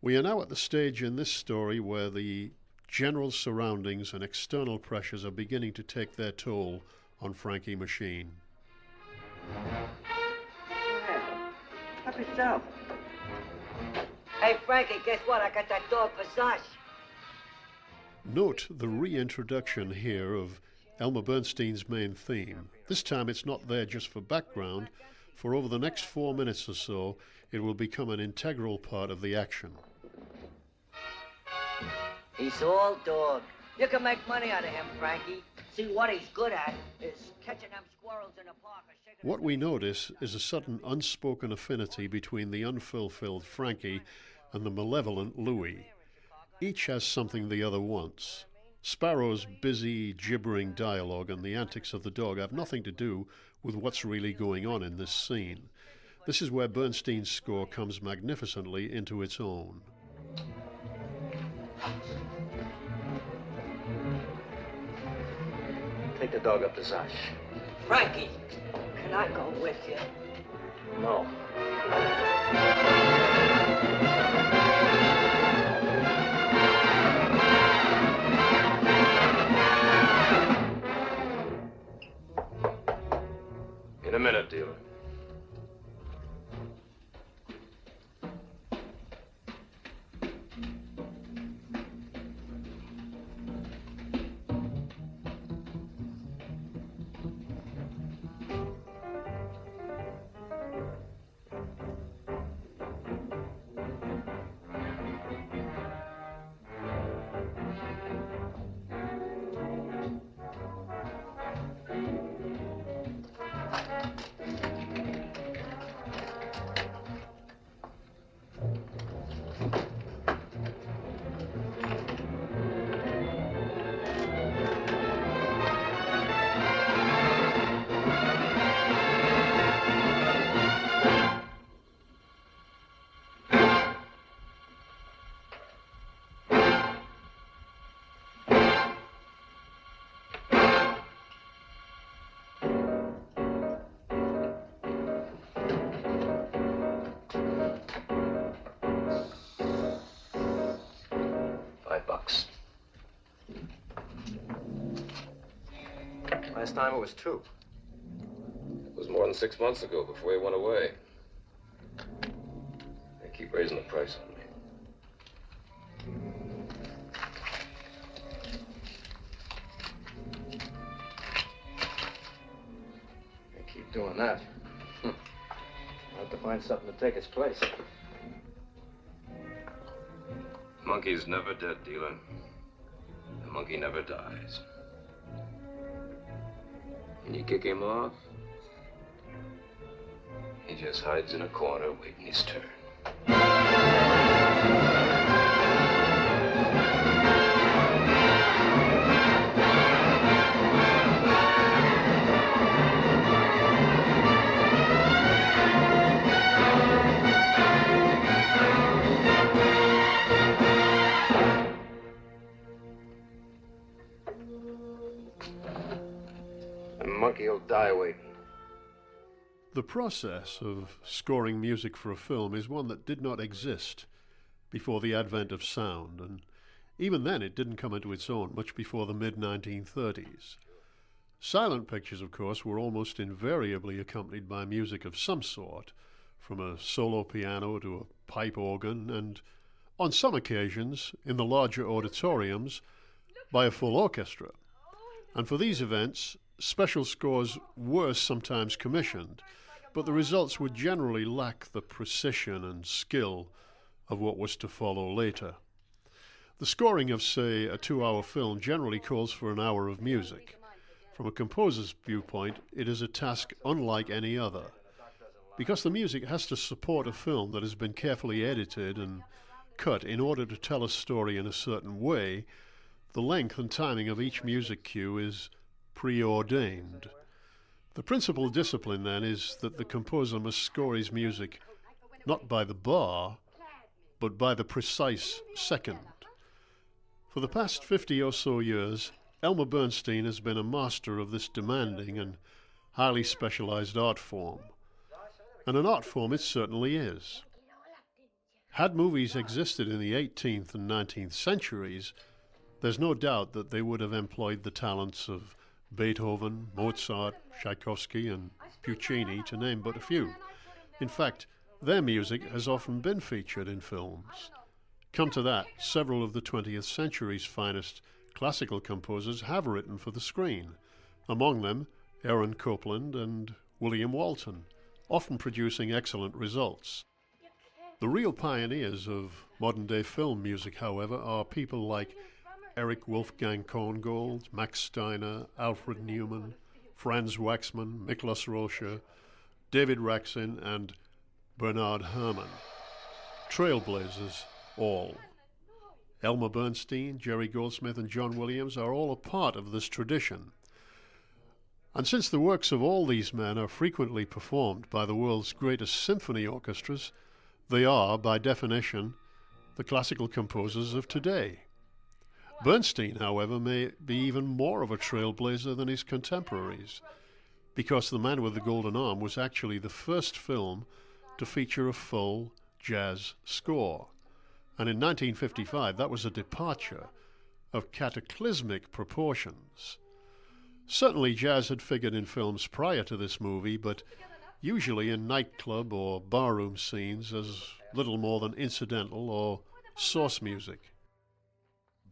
[SPEAKER 1] We are now at the stage in this story where the general surroundings and external pressures are beginning to take their toll on Frankie Machine.
[SPEAKER 7] Help yourself.
[SPEAKER 13] Hey, Frankie, guess what? I got that dog Visage.
[SPEAKER 1] Note the reintroduction here of Elmer Bernstein's main theme. This time it's not there just for background. For over the next 4 minutes or so, it will become an integral part of the action.
[SPEAKER 13] He's all dog. You can make money out of him, Frankie. See, what he's good at is catching them squirrels in the park.
[SPEAKER 1] What we notice is a sudden unspoken affinity between the unfulfilled Frankie and the malevolent Louis. Each has something the other wants. Sparrow's busy, gibbering dialogue and the antics of the dog have nothing to do with what's really going on in this scene. This is where Bernstein's score comes magnificently into its own.
[SPEAKER 2] Take the dog up to Zash.
[SPEAKER 13] Frankie, can I go with you?
[SPEAKER 2] No.
[SPEAKER 9] In a minute, dealer.
[SPEAKER 2] Last time it was 2.
[SPEAKER 9] It was more than 6 months ago before he went away. They keep raising the price on me.
[SPEAKER 2] They keep doing that. I'll have to find something to take its place.
[SPEAKER 9] Monkey's never dead, dealer. The monkey never dies. When you kick him off, he just hides in a corner waiting his turn.
[SPEAKER 2] He'll die waiting.
[SPEAKER 1] The process of scoring music for a film is one that did not exist before the advent of sound, and even then it didn't come into its own much before the mid-1930s. Silent pictures, of course, were almost invariably accompanied by music of some sort, from a solo piano to a pipe organ, and on some occasions, in the larger auditoriums, by a full orchestra. And for these events, special scores were sometimes commissioned, but the results would generally lack the precision and skill of what was to follow later. The scoring of, say, a 2-hour film generally calls for an hour of music. From a composer's viewpoint, it is a task unlike any other, because the music has to support a film that has been carefully edited and cut in order to tell a story in a certain way. The length and timing of each music cue is preordained. The principal discipline, then, is that the composer must score his music not by the bar, but by the precise second. For the past 50 or so years, Elmer Bernstein has been a master of this demanding and highly specialized art form. And an art form it certainly is. Had movies existed in the 18th and 19th centuries, there's no doubt that they would have employed the talents of Beethoven, Mozart, Tchaikovsky, and Puccini, to name but a few. In fact, their music has often been featured in films. Come to that, several of the 20th century's finest classical composers have written for the screen, among them Aaron Copland and William Walton, often producing excellent results. The real pioneers of modern-day film music, however, are people like Erich Wolfgang Korngold, Max Steiner, Alfred Newman, Franz Waxman, Miklos Rozsa, David Raksin, and Bernard Herrmann. Trailblazers, all. Elmer Bernstein, Jerry Goldsmith, and John Williams are all a part of this tradition. And since the works of all these men are frequently performed by the world's greatest symphony orchestras, they are, by definition, the classical composers of today. Bernstein, however, may be even more of a trailblazer than his contemporaries, because The Man with the Golden Arm was actually the first film to feature a full jazz score. And in 1955, that was a departure of cataclysmic proportions. Certainly jazz had figured in films prior to this movie, but usually in nightclub or barroom scenes as little more than incidental or source music.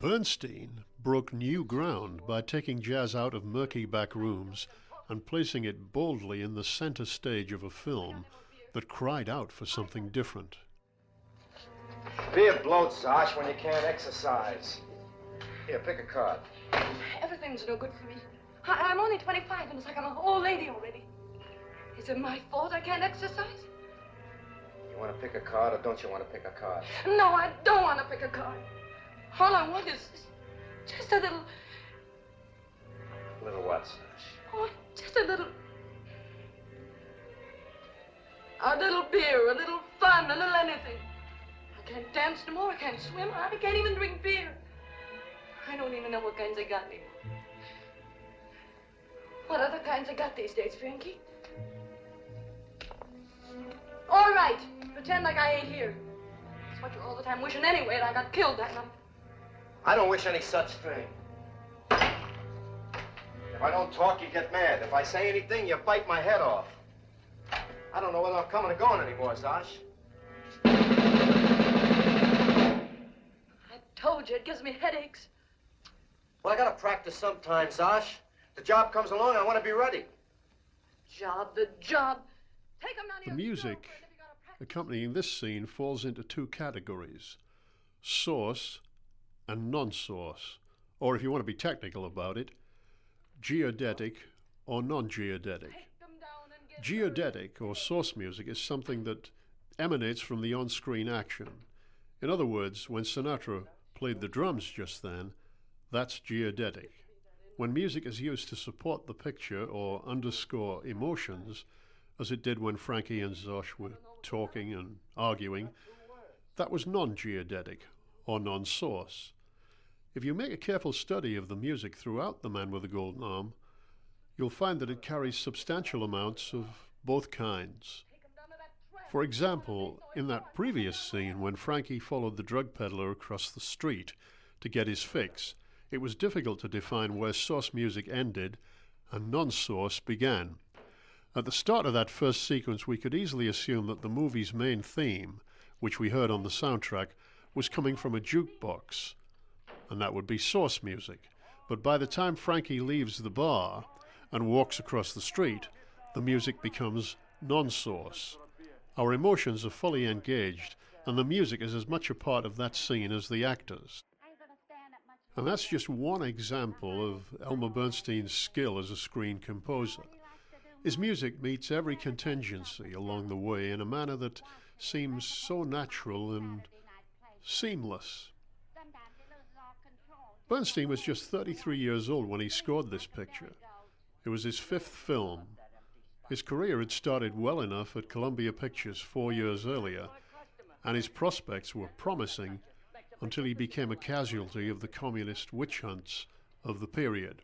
[SPEAKER 1] Bernstein broke new ground by taking jazz out of murky back rooms and placing it boldly in the center stage of a film that cried out for something different.
[SPEAKER 2] Be a bloat, Zosh, when you can't exercise. Here, pick a card.
[SPEAKER 11] Everything's no good for me. I'm only 25 and it's like I'm an old lady already. Is it my fault I can't exercise?
[SPEAKER 2] You want to pick a card or don't you want to pick a card?
[SPEAKER 11] No, I don't want to pick a card. All I want is just a little...
[SPEAKER 2] Little what, Zosh?
[SPEAKER 11] Oh, just a little... A little beer, a little fun, a little anything. I can't dance no more, I can't swim, I can't even drink beer. I don't even know what kinds they got anymore. What other kinds they got these days, Frankie? All right, pretend like I ain't here. That's what you're all the time wishing anyway, and I got killed that night.
[SPEAKER 2] I don't wish any such thing. If I don't talk, you get mad. If I say anything, you bite my head off. I don't know whether I'm coming or going anymore, Zosh.
[SPEAKER 11] I told you, it gives me headaches.
[SPEAKER 2] Well, I gotta practice sometimes, Zosh. The job comes along, I want to be ready.
[SPEAKER 11] The job. Take him down
[SPEAKER 1] The
[SPEAKER 11] here.
[SPEAKER 1] music accompanying this scene falls into two categories: source and non-source, or if you want to be technical about it, geodetic or non-geodetic. Geodetic or source music is something that emanates from the on-screen action. In other words, when Sinatra played the drums just then, that's geodetic. When music is used to support the picture or underscore emotions, as it did when Frankie and Zosh were talking and arguing, that was non-geodetic or non-source. If you make a careful study of the music throughout The Man with the Golden Arm, you'll find that it carries substantial amounts of both kinds. For example, in that previous scene when Frankie followed the drug peddler across the street to get his fix, it was difficult to define where source music ended and non-source began. At the start of that first sequence, we could easily assume that the movie's main theme, which we heard on the soundtrack, was coming from a jukebox, and that would be source music. But by the time Frankie leaves the bar and walks across the street, the music becomes non-source. Our emotions are fully engaged, and the music is as much a part of that scene as the actors. And that's just one example of Elmer Bernstein's skill as a screen composer. His music meets every contingency along the way in a manner that seems so natural and seamless. Bernstein was just 33 years old when he scored this picture. It was his fifth film. His career had started well enough at Columbia Pictures 4 years earlier, and his prospects were promising until he became a casualty of the communist witch hunts of the period.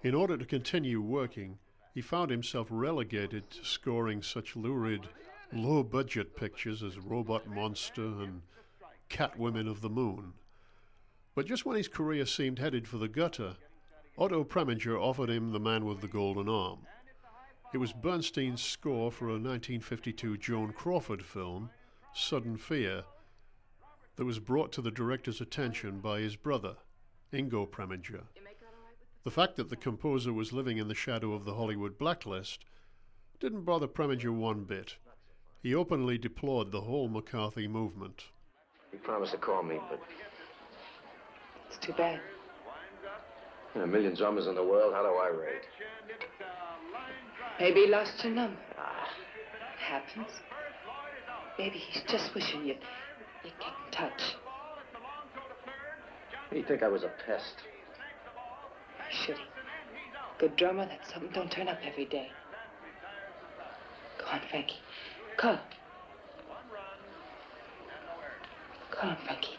[SPEAKER 1] In order to continue working, he found himself relegated to scoring such lurid, low-budget pictures as Robot Monster and Catwomen of the Moon. But just when his career seemed headed for the gutter, Otto Preminger offered him The Man with the Golden Arm. It was Bernstein's score for a 1952 Joan Crawford film, Sudden Fear, that was brought to the director's attention by his brother, Ingo Preminger. The fact that the composer was living in the shadow of the Hollywood blacklist didn't bother Preminger one bit. He openly deplored the whole McCarthy movement.
[SPEAKER 2] He promised to call me, but...
[SPEAKER 3] It's too bad.
[SPEAKER 2] There are a million drummers in the world. How do I rate?
[SPEAKER 3] Maybe he lost your number. It happens. Maybe he's just wishing you'd get in touch.
[SPEAKER 2] He'd think I was a pest.
[SPEAKER 3] Why should he? Good drummer, that's something don't turn up every day. Go on, Frankie. Call him. Call him, Frankie.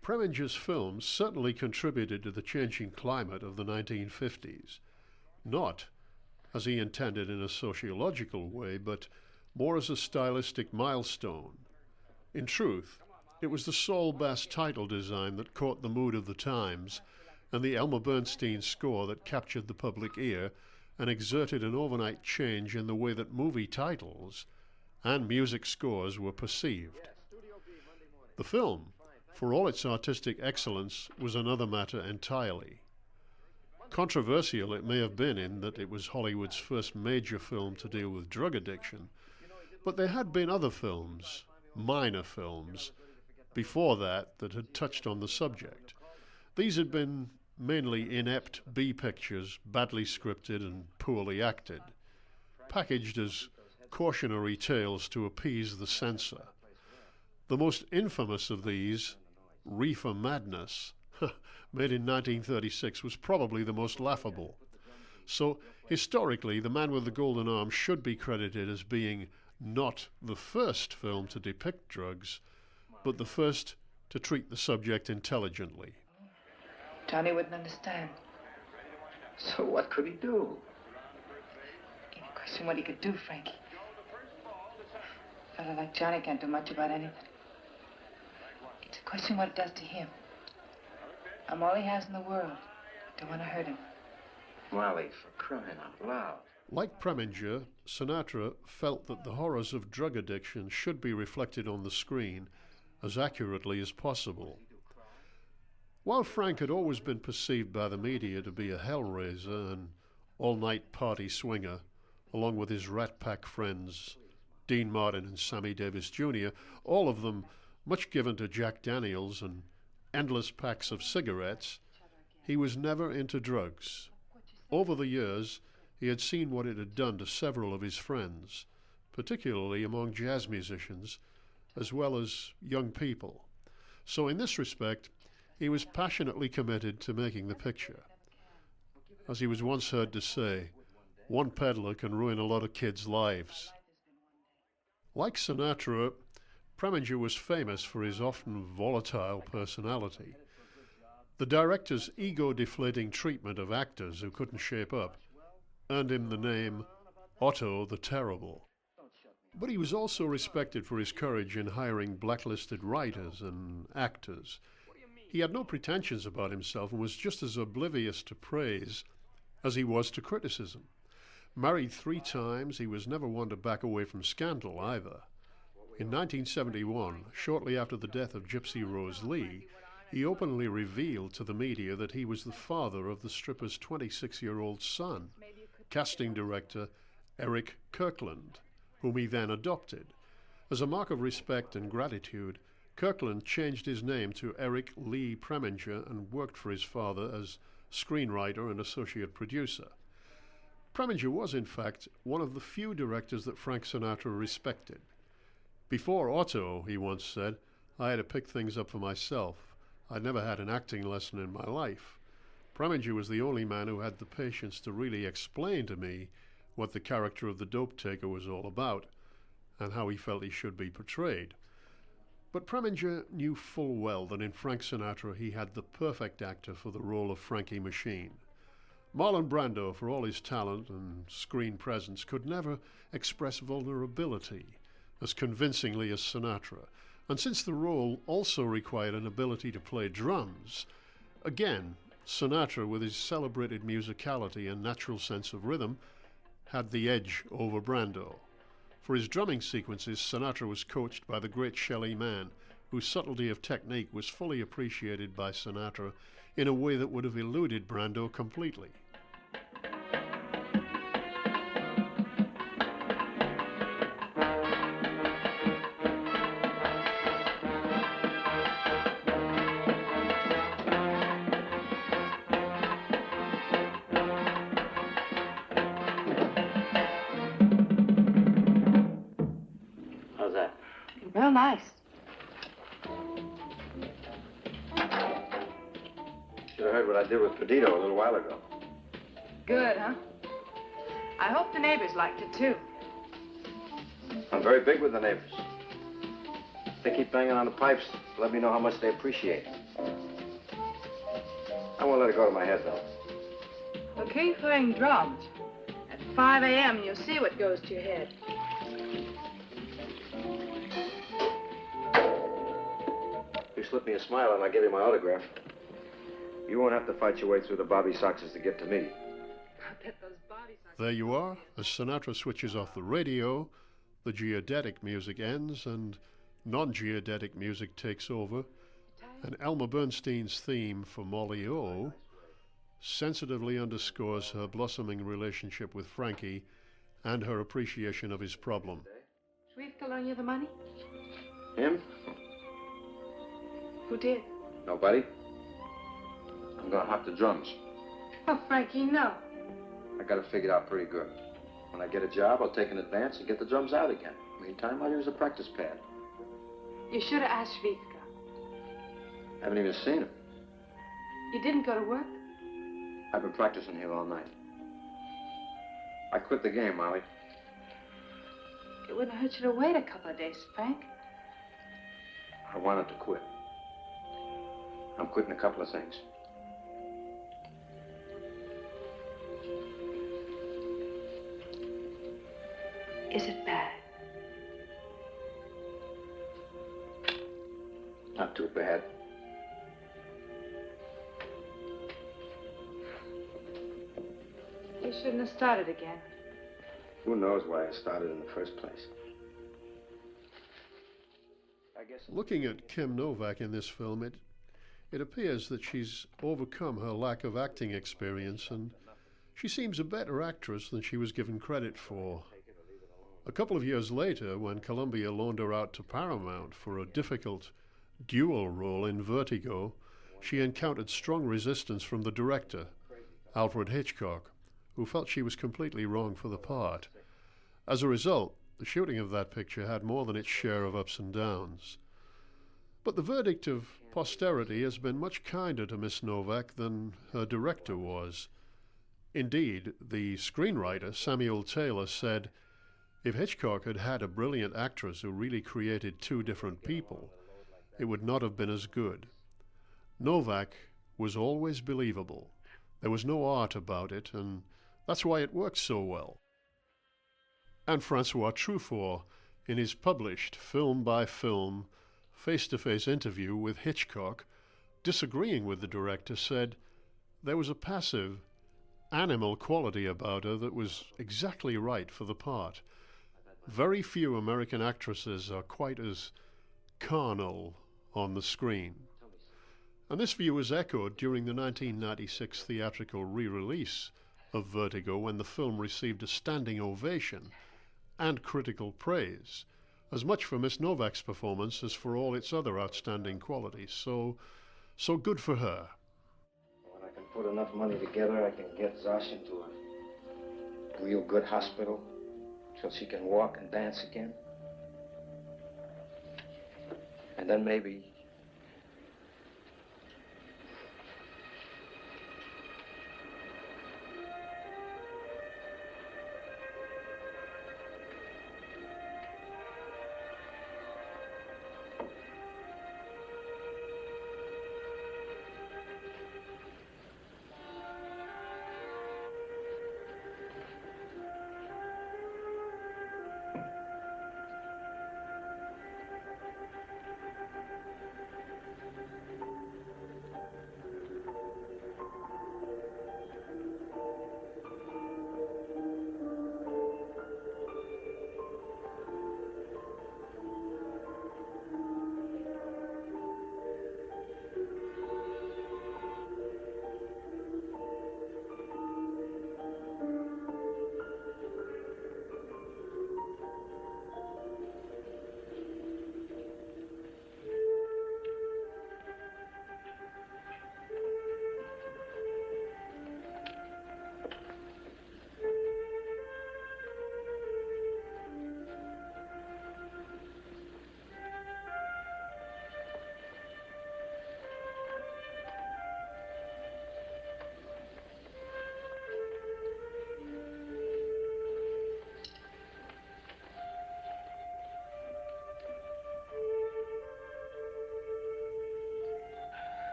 [SPEAKER 1] Preminger's films certainly contributed to the changing climate of the 1950s. Not, as he intended in a sociological way, but more as a stylistic milestone. In truth, it was the Saul Bass title design that caught the mood of the times, and the Elmer Bernstein score that captured the public ear and exerted an overnight change in the way that movie titles and music scores were perceived. The film, for all its artistic excellence, was another matter entirely. Controversial it may have been in that it was Hollywood's first major film to deal with drug addiction, but there had been other films, minor films, before that had touched on the subject. These had been mainly inept B-pictures, badly scripted and poorly acted, packaged as cautionary tales to appease the censor. The most infamous of these, Reefer Madness, made in 1936, was probably the most laughable. So, historically, The Man with the Golden Arm should be credited as being not the first film to depict drugs, but the first to treat the subject intelligently.
[SPEAKER 3] Johnny wouldn't understand.
[SPEAKER 2] So what could he do?
[SPEAKER 3] Ain't a question what he could do, Frankie. A fella like Johnny can't do much about anything. It's a question what it does to him. I'm all he has in the world. Don't want to hurt him.
[SPEAKER 2] Molly, for crying out loud.
[SPEAKER 1] Like Preminger, Sinatra felt that the horrors of drug addiction should be reflected on the screen as accurately as possible. While Frank had always been perceived by the media to be a hellraiser and all-night party swinger, along with his Rat Pack friends, Dean Martin and Sammy Davis Jr., all of them much given to Jack Daniels and endless packs of cigarettes, he was never into drugs. Over the years, he had seen what it had done to several of his friends, particularly among jazz musicians, as well as young people. So in this respect, he was passionately committed to making the picture. As he was once heard to say, one peddler can ruin a lot of kids' lives. Like Sinatra, Preminger was famous for his often volatile personality. The director's ego-deflating treatment of actors who couldn't shape up earned him the name Otto the Terrible. But he was also respected for his courage in hiring blacklisted writers and actors. He had no pretensions about himself and was just as oblivious to praise as he was to criticism. Married 3 times, he was never one to back away from scandal either. In 1971, shortly after the death of Gypsy Rose Lee, he openly revealed to the media that he was the father of the stripper's 26-year-old son, casting director Eric Kirkland, whom he then adopted. As a mark of respect and gratitude, Kirkland changed his name to Eric Lee Preminger and worked for his father as screenwriter and associate producer. Preminger was, in fact, one of the few directors that Frank Sinatra respected. Before Otto, he once said, I had to pick things up for myself. I'd never had an acting lesson in my life. Preminger was the only man who had the patience to really explain to me what the character of the dope taker was all about and how he felt he should be portrayed. But Preminger knew full well that in Frank Sinatra he had the perfect actor for the role of Frankie Machine. Marlon Brando, for all his talent and screen presence, could never express vulnerability as convincingly as Sinatra. And since the role also required an ability to play drums, again, Sinatra, with his celebrated musicality and natural sense of rhythm, had the edge over Brando. For his drumming sequences, Sinatra was coached by the great Shelly Manne, whose subtlety of technique was fully appreciated by Sinatra in a way that would have eluded Brando completely.
[SPEAKER 2] How's that?
[SPEAKER 3] Real nice.
[SPEAKER 2] Should have heard what I did with Pedito a little while ago.
[SPEAKER 3] Good, huh? I hope the neighbors liked it, too.
[SPEAKER 2] I'm very big with the neighbors. They keep banging on the pipes to let me know how much they appreciate it. I won't let it go to my head, though.
[SPEAKER 3] Well, keep playing drums. At 5 a.m., you'll see what goes to your head.
[SPEAKER 2] You slip me a smile and I'll give you my autograph. You won't have to fight your way through the Bobby Soxers to get to me.
[SPEAKER 1] There you are. As Sinatra switches off the radio, the geodetic music ends and non-geodetic music takes over, and Elmer Bernstein's theme for Molly O sensitively underscores her blossoming relationship with Frankie and her appreciation of his problem.
[SPEAKER 3] Schwiefka loan you the money?
[SPEAKER 2] Him?
[SPEAKER 3] Who did?
[SPEAKER 2] Nobody. I'm gonna hop the drums.
[SPEAKER 3] Oh, Frankie, no.
[SPEAKER 2] I got it figured out pretty good. When I get a job, I'll take an advance and get the drums out again. Meantime, I'll use a practice pad.
[SPEAKER 3] You should have asked Schwiefka.
[SPEAKER 2] Haven't even seen him.
[SPEAKER 3] You didn't go to work?
[SPEAKER 2] I've been practicing here all night. I quit the game, Molly.
[SPEAKER 3] It wouldn't hurt you to wait a couple of days, Frank.
[SPEAKER 2] I wanted to quit. I'm quitting a couple of things.
[SPEAKER 3] Is it bad?
[SPEAKER 2] Not too bad.
[SPEAKER 3] You shouldn't have started again.
[SPEAKER 2] Who knows why I started in the first place?
[SPEAKER 1] Looking at Kim Novak in this film, it appears that she's overcome her lack of acting experience, and she seems a better actress than she was given credit for. A couple of years later, when Columbia loaned her out to Paramount for a difficult dual role in Vertigo, she encountered strong resistance from the director, Alfred Hitchcock, who felt she was completely wrong for the part. As a result, the shooting of that picture had more than its share of ups and downs. But the verdict of posterity has been much kinder to Miss Novak than her director was. Indeed, the screenwriter, Samuel Taylor, said, "If Hitchcock had had a brilliant actress who really created two different people, it would not have been as good. Novak was always believable. There was no art about it, and that's why it worked so well." And Francois Truffaut, in his published film-by-film, face-to-face interview with Hitchcock, disagreeing with the director, said there was a passive, animal quality about her that was exactly right for the part. Very few American actresses are quite as carnal on the screen. And this view was echoed during the 1996 theatrical re-release of Vertigo, when the film received a standing ovation and critical praise, as much for Miss Novak's performance as for all its other outstanding qualities. So good for her.
[SPEAKER 2] When I can put enough money together, I can get Zosh into a real good hospital so she can walk and dance again. And then maybe...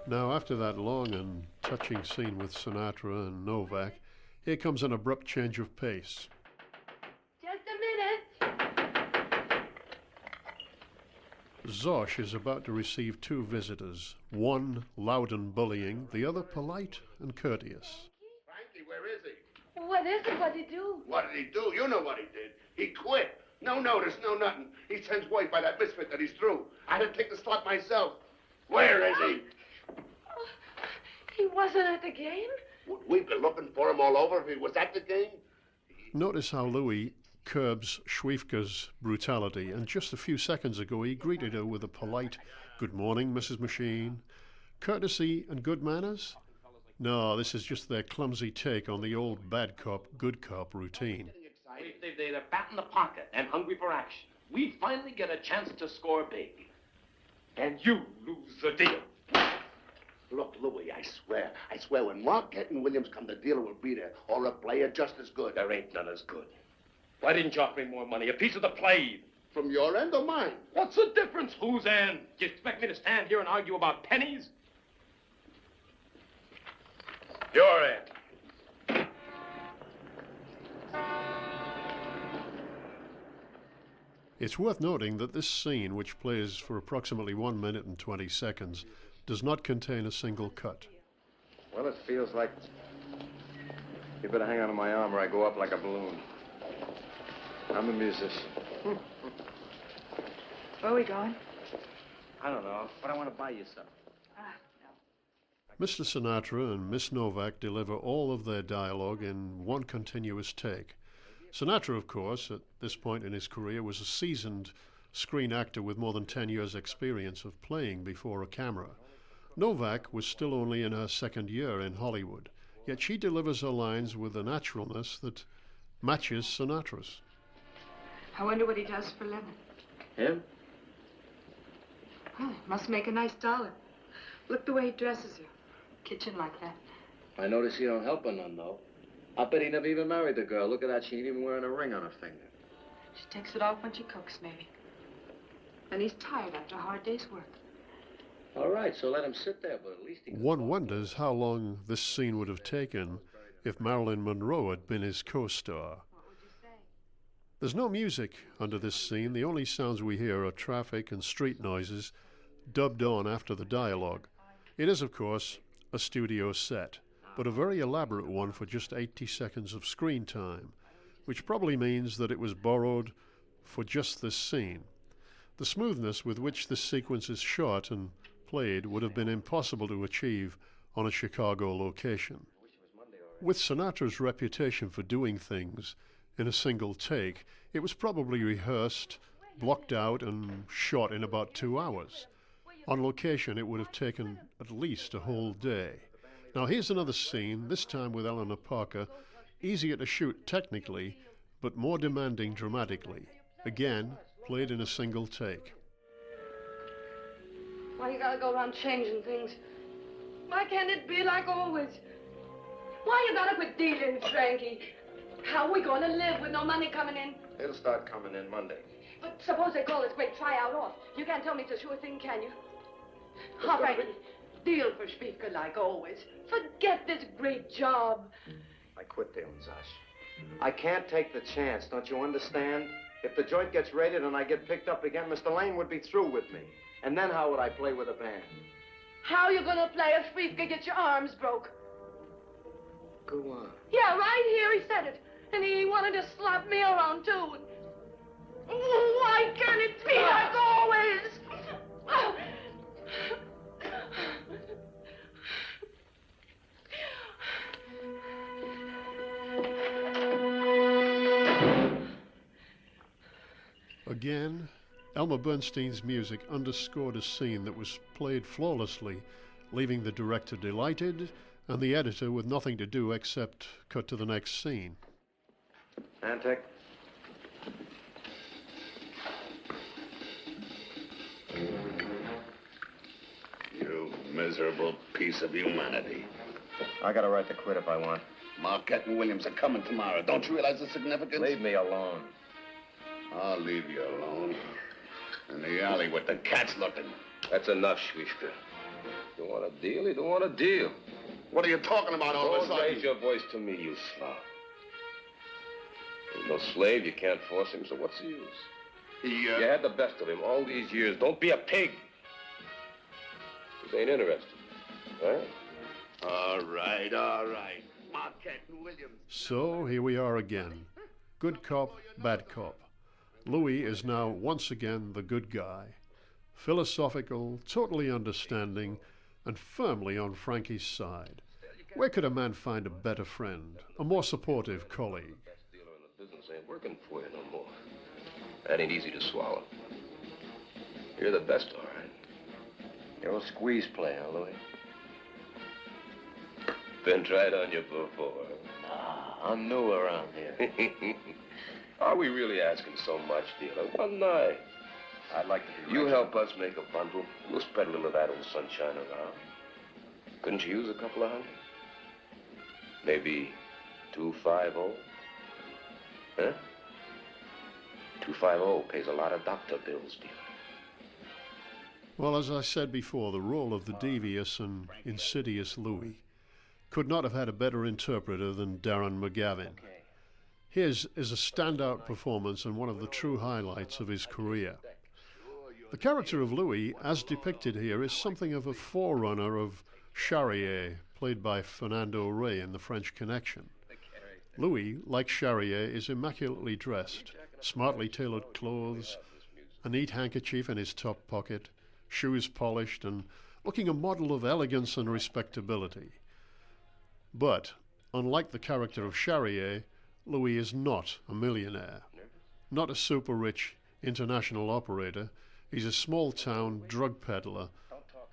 [SPEAKER 1] Now, after that long and touching scene with Sinatra and Novak, here comes an abrupt change of pace.
[SPEAKER 11] Just a minute.
[SPEAKER 1] Zosh is about to receive two visitors, one loud and bullying, the other polite and courteous.
[SPEAKER 5] Frankie, where is he?
[SPEAKER 11] What is it? What did he do?
[SPEAKER 5] What did he do? You know what he did. He quit. No notice, no nothing. He sends word by that misfit that he's through. I had to take the slot myself. Where is he?
[SPEAKER 11] He wasn't at the game?
[SPEAKER 5] Would we be looking for him all over if he was at the game?
[SPEAKER 1] Notice how Louis curbs Schwiefka's brutality, and just a few seconds ago he greeted her with a polite, "Good morning, Mrs. Machine." Courtesy and good manners? No, this is just their clumsy take on the old bad cop, good cop routine.
[SPEAKER 6] They're bat in the pocket and hungry for action. We finally get a chance to score big. And you lose the deal.
[SPEAKER 5] Look, Louis, I swear, when Marquette and Williams come, the dealer will be there, or a player just as good.
[SPEAKER 6] There ain't none as good. Why didn't you offer me more money? A piece of the play.
[SPEAKER 5] From your end or mine?
[SPEAKER 6] What's the difference? Whose end? Do you expect me to stand here and argue about pennies? Your end.
[SPEAKER 1] It's worth noting that this scene, which plays for approximately 1 minute and 20 seconds, does not contain a single cut.
[SPEAKER 2] Well, it feels like... You better hang on to my arm or I go up like a balloon. I'm a musician.
[SPEAKER 3] Where are we going?
[SPEAKER 2] I don't know, but I want to buy you something.
[SPEAKER 1] Mr. Sinatra and Miss Novak deliver all of their dialogue in one continuous take. Sinatra, of course, at this point in his career, was a seasoned screen actor with more than 10 years' experience of playing before a camera. Novak was still only in her second year in Hollywood, yet she delivers her lines with a naturalness that matches Sinatra's.
[SPEAKER 3] I wonder what he does for a living.
[SPEAKER 2] Him?
[SPEAKER 3] Well, he must make a nice dollar. Look the way he dresses her. Kitchen like that.
[SPEAKER 2] I notice you don't help her none, though. I bet he never even married the girl. Look at that, she ain't even wearing a ring on her finger.
[SPEAKER 3] She takes it off when she cooks, maybe. And he's tired after a hard day's work.
[SPEAKER 2] All right, so let him sit there, but at least he...
[SPEAKER 1] One wonders how long this scene would have taken if Marilyn Monroe had been his co-star. There's no music under this scene. The only sounds we hear are traffic and street noises dubbed on after the dialogue. It is, of course, a studio set, but a very elaborate one for just 80 seconds of screen time, which probably means that it was borrowed for just this scene. The smoothness with which this sequence is shot and played would have been impossible to achieve on a Chicago location. With Sinatra's reputation for doing things in a single take, it was probably rehearsed, blocked out, and shot in about 2 hours. On location, it would have taken at least a whole day. Now here's another scene, this time with Eleanor Parker, easier to shoot technically, but more demanding dramatically. Again, played in a single take.
[SPEAKER 11] Why you gotta go around changing things? Why can't it be like always? Why you gotta quit dealing, Frankie? How are we gonna live with no money coming in?
[SPEAKER 2] It'll start coming in Monday.
[SPEAKER 11] But suppose they call this great tryout off. You can't tell me it's a sure thing, can you? All right, deal for speaker like always. Forget this great job.
[SPEAKER 2] I quit dealing, Zosh. I can't take the chance, don't you understand? If the joint gets raided and I get picked up again, Mr. Lane would be through with me. And then how would I play with a band?
[SPEAKER 11] How you gonna play if Speaker gets your arms broke?
[SPEAKER 2] Go on.
[SPEAKER 11] Yeah, right here he said it. And he wanted to slap me around, too. Why can't it be like always?
[SPEAKER 1] Again, Elmer Bernstein's music underscored a scene that was played flawlessly, leaving the director delighted and the editor with nothing to do except cut to the next scene.
[SPEAKER 2] Antec.
[SPEAKER 5] You miserable piece of humanity.
[SPEAKER 2] I got a right to quit if I want.
[SPEAKER 5] Marquette and Williams are coming tomorrow. Don't you realize the significance?
[SPEAKER 2] Leave me alone.
[SPEAKER 5] I'll leave you alone. In the alley with the cats looking.
[SPEAKER 9] That's enough, Schwiefka. You want a deal? You don't want a deal.
[SPEAKER 5] What are you talking about all of a
[SPEAKER 9] Don't
[SPEAKER 5] sudden?
[SPEAKER 9] raise your voice to me, you slob. He's no slave. You can't force him, so what's the use? You had the best of him all these years. Don't be a pig. He ain't interested. Right?
[SPEAKER 5] All right, all right. Marquette and Williams.
[SPEAKER 1] So here we are again. Good cop, bad cop. Louis is now once again the good guy. Philosophical, totally understanding, and firmly on Frankie's side. Where could a man find a better friend, a more supportive colleague?
[SPEAKER 9] Best dealer in the business ain't working for you no more. That ain't easy to swallow. You're the best, all right.
[SPEAKER 2] You're a squeeze player, Louis.
[SPEAKER 9] Been tried on you before.
[SPEAKER 2] Nah, I'm new around here.
[SPEAKER 9] Are we really asking so much, dealer? One night.
[SPEAKER 2] I'd like to be
[SPEAKER 9] You
[SPEAKER 2] rich.
[SPEAKER 9] help us make a bundle. We'll spread a little of that old sunshine around. Couldn't you use a couple of hundred? Maybe 250? Huh? 250 pays a lot of doctor bills, dealer.
[SPEAKER 1] Well, as I said before, the role of the devious and insidious Louis could not have had a better interpreter than Darren McGavin. His is a standout performance and one of the true highlights of his career. The character of Louis, as depicted here, is something of a forerunner of Charrier, played by Fernando Rey in The French Connection. Louis, like Charrier, is immaculately dressed, smartly tailored clothes, a neat handkerchief in his top pocket, shoes polished, and looking a model of elegance and respectability. But, unlike the character of Charrier, Louis is not a millionaire, not a super-rich international operator. He's a small-town drug peddler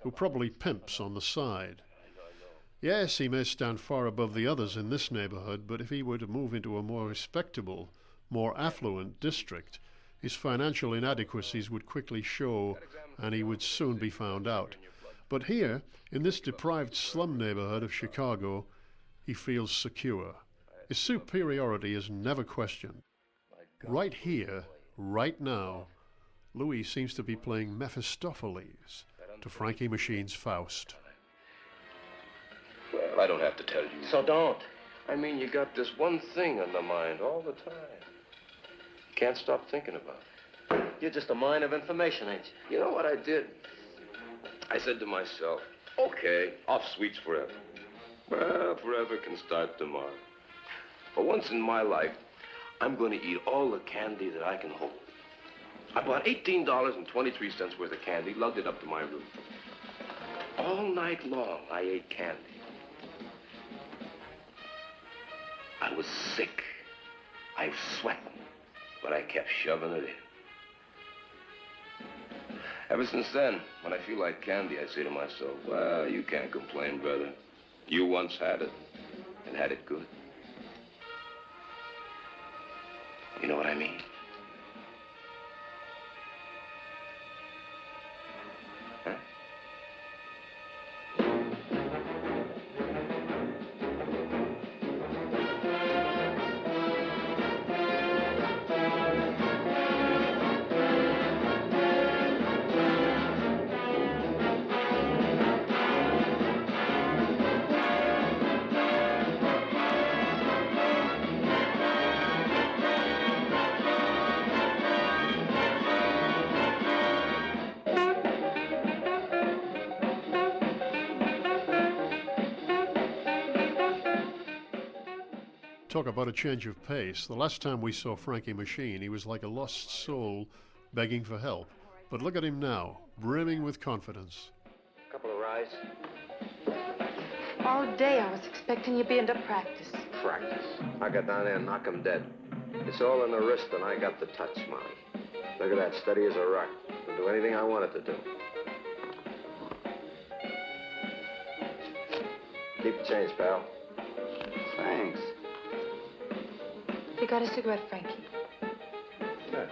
[SPEAKER 1] who probably pimps on the side. Yes, he may stand far above the others in this neighborhood, but if he were to move into a more respectable, more affluent district, his financial inadequacies would quickly show, and he would soon be found out. But here, in this deprived slum neighborhood of Chicago, he feels secure. His superiority is never questioned. Right here, right now, Louis seems to be playing Mephistopheles to Frankie Machine's Faust.
[SPEAKER 9] Well, I don't have to tell you.
[SPEAKER 2] So don't.
[SPEAKER 9] I mean, you got this one thing on the mind all the time. Can't stop thinking about it.
[SPEAKER 2] You're just a mine of information, ain't you?
[SPEAKER 9] You know what I did? I said to myself, okay, off sweets forever. Well, forever can start tomorrow. For once in my life, I'm going to eat all the candy that I can hold. I bought $18.23 worth of candy, lugged it up to my room. All night long, I ate candy. I was sick. I was sweating, but I kept shoving it in. Ever since then, when I feel like candy, I say to myself, well, you can't complain, brother. You once had it, and had it good. You know what I mean? Huh?
[SPEAKER 1] Talk about a change of pace. The last time we saw Frankie Machine, he was like a lost soul begging for help. But look at him now, brimming with confidence.
[SPEAKER 2] A couple of rides.
[SPEAKER 3] All day I was expecting you being to practice.
[SPEAKER 2] Practice. I got down there and knock him dead. It's all in the wrist, and I got the touch, Molly. Look at that, steady as a rock. Can do anything I want it to do. Keep the change, pal.
[SPEAKER 12] Thanks.
[SPEAKER 3] You got a cigarette, Frankie?
[SPEAKER 2] Yeah.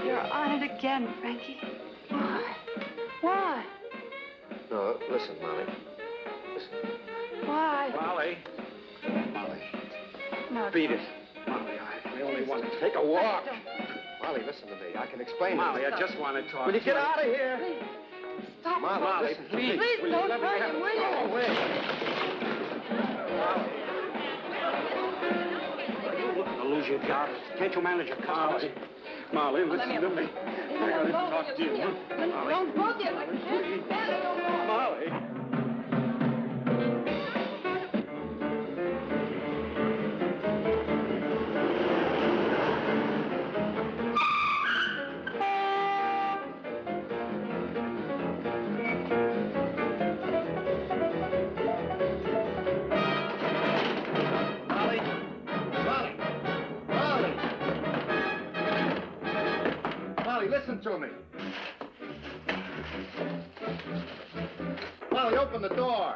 [SPEAKER 3] You're on it again, Frankie. Why? Why?
[SPEAKER 2] No, listen, Molly. Listen.
[SPEAKER 3] Why?
[SPEAKER 12] Molly. Molly.
[SPEAKER 3] No.
[SPEAKER 2] Beat it.
[SPEAKER 12] Molly, I only want to
[SPEAKER 2] Take a walk. Molly, listen to me. I can explain
[SPEAKER 12] Molly,
[SPEAKER 2] it.
[SPEAKER 12] I just want to talk.
[SPEAKER 2] Will you get out of here?
[SPEAKER 3] Please, stop.
[SPEAKER 2] Molly, listen to me.
[SPEAKER 3] Please
[SPEAKER 2] Will you
[SPEAKER 3] don't
[SPEAKER 2] let me
[SPEAKER 3] hurt
[SPEAKER 2] have
[SPEAKER 3] him,
[SPEAKER 2] it?
[SPEAKER 3] will you?
[SPEAKER 2] Go away.
[SPEAKER 12] Are you looking to lose your job? Can't you manage your car? Molly, listen to me. I gotta talk to you. Molly.
[SPEAKER 3] Don't go there. I can't stand it no more.
[SPEAKER 12] Molly.
[SPEAKER 2] Listen to me. Molly, open the door.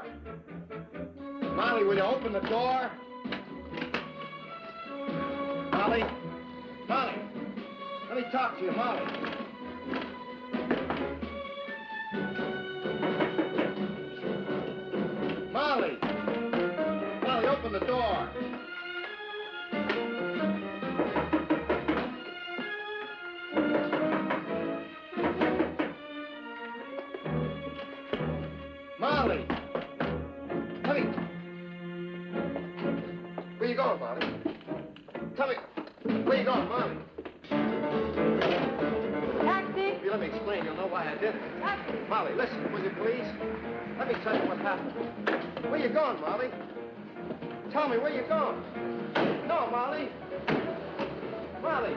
[SPEAKER 2] Molly, will you open the door? Molly? Molly? Let me talk to you, Molly. Molly! Molly, open the door. Molly! Honey! Where you going, Molly? Tell me, where you going, Molly?
[SPEAKER 3] Taxi!
[SPEAKER 2] If you let me explain, you'll know why I did it.
[SPEAKER 3] Taxi!
[SPEAKER 2] Molly, listen, will you please? Let me tell you what happened. Where you going, Molly? Tell me, where you going? No, Molly! Molly!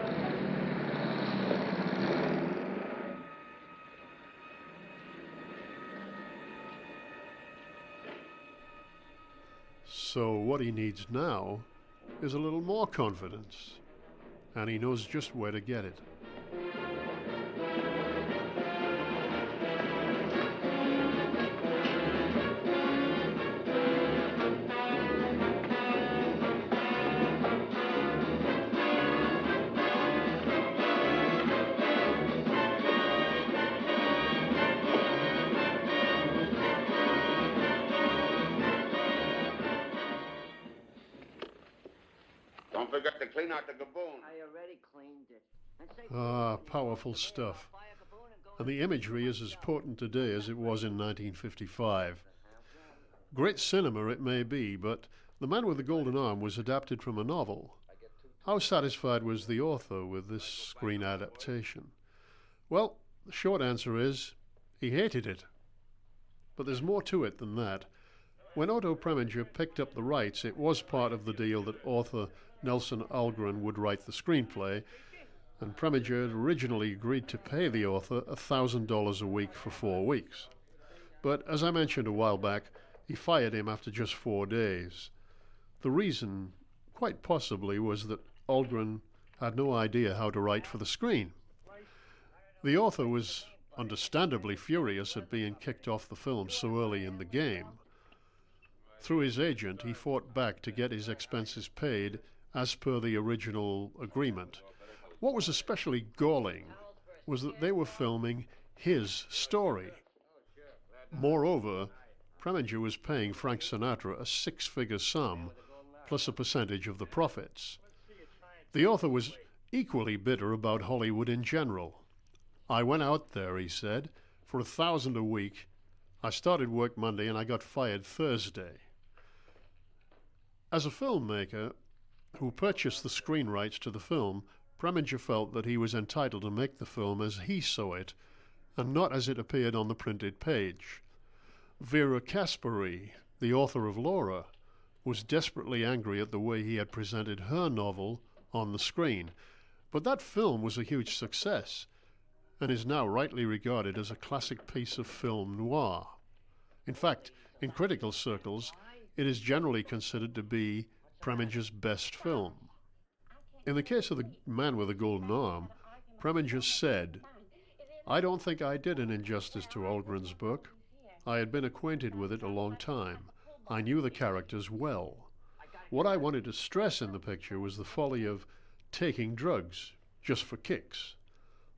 [SPEAKER 1] So what he needs now is a little more confidence, and he knows just where to get it.
[SPEAKER 5] Don't forget to clean out the gaboon.
[SPEAKER 13] I already cleaned it.
[SPEAKER 1] Ah, powerful stuff. And the imagery is as potent today as it was in 1955. Great cinema it may be, but The Man with the Golden Arm was adapted from a novel. How satisfied was the author with this screen adaptation? Well, the short answer is, he hated it. But there's more to it than that. When Otto Preminger picked up the rights, it was part of the deal that author Nelson Algren would write the screenplay, and Preminger had originally agreed to pay the author $1,000 a week for 4 weeks. But as I mentioned a while back, he fired him after just 4 days. The reason, quite possibly, was that Algren had no idea how to write for the screen. The author was understandably furious at being kicked off the film so early in the game. Through his agent, he fought back to get his expenses paid as per the original agreement. What was especially galling was that they were filming his story. Moreover, Preminger was paying Frank Sinatra a 6-figure sum, plus a percentage of the profits. The author was equally bitter about Hollywood in general. I went out there, he said, for $1,000 a week. I started work Monday and I got fired Thursday. As a filmmaker who purchased the screen rights to the film, Preminger felt that he was entitled to make the film as he saw it, and not as it appeared on the printed page. Vera Caspary, the author of Laura, was desperately angry at the way he had presented her novel on the screen. But that film was a huge success, and is now rightly regarded as a classic piece of film noir. In fact, in critical circles, it is generally considered to be Preminger's best film. In the case of The Man with the Golden Arm, Preminger said, "I don't think I did an injustice to Algren's book. I had been acquainted with it a long time. I knew the characters well. What I wanted to stress in the picture was the folly of taking drugs just for kicks.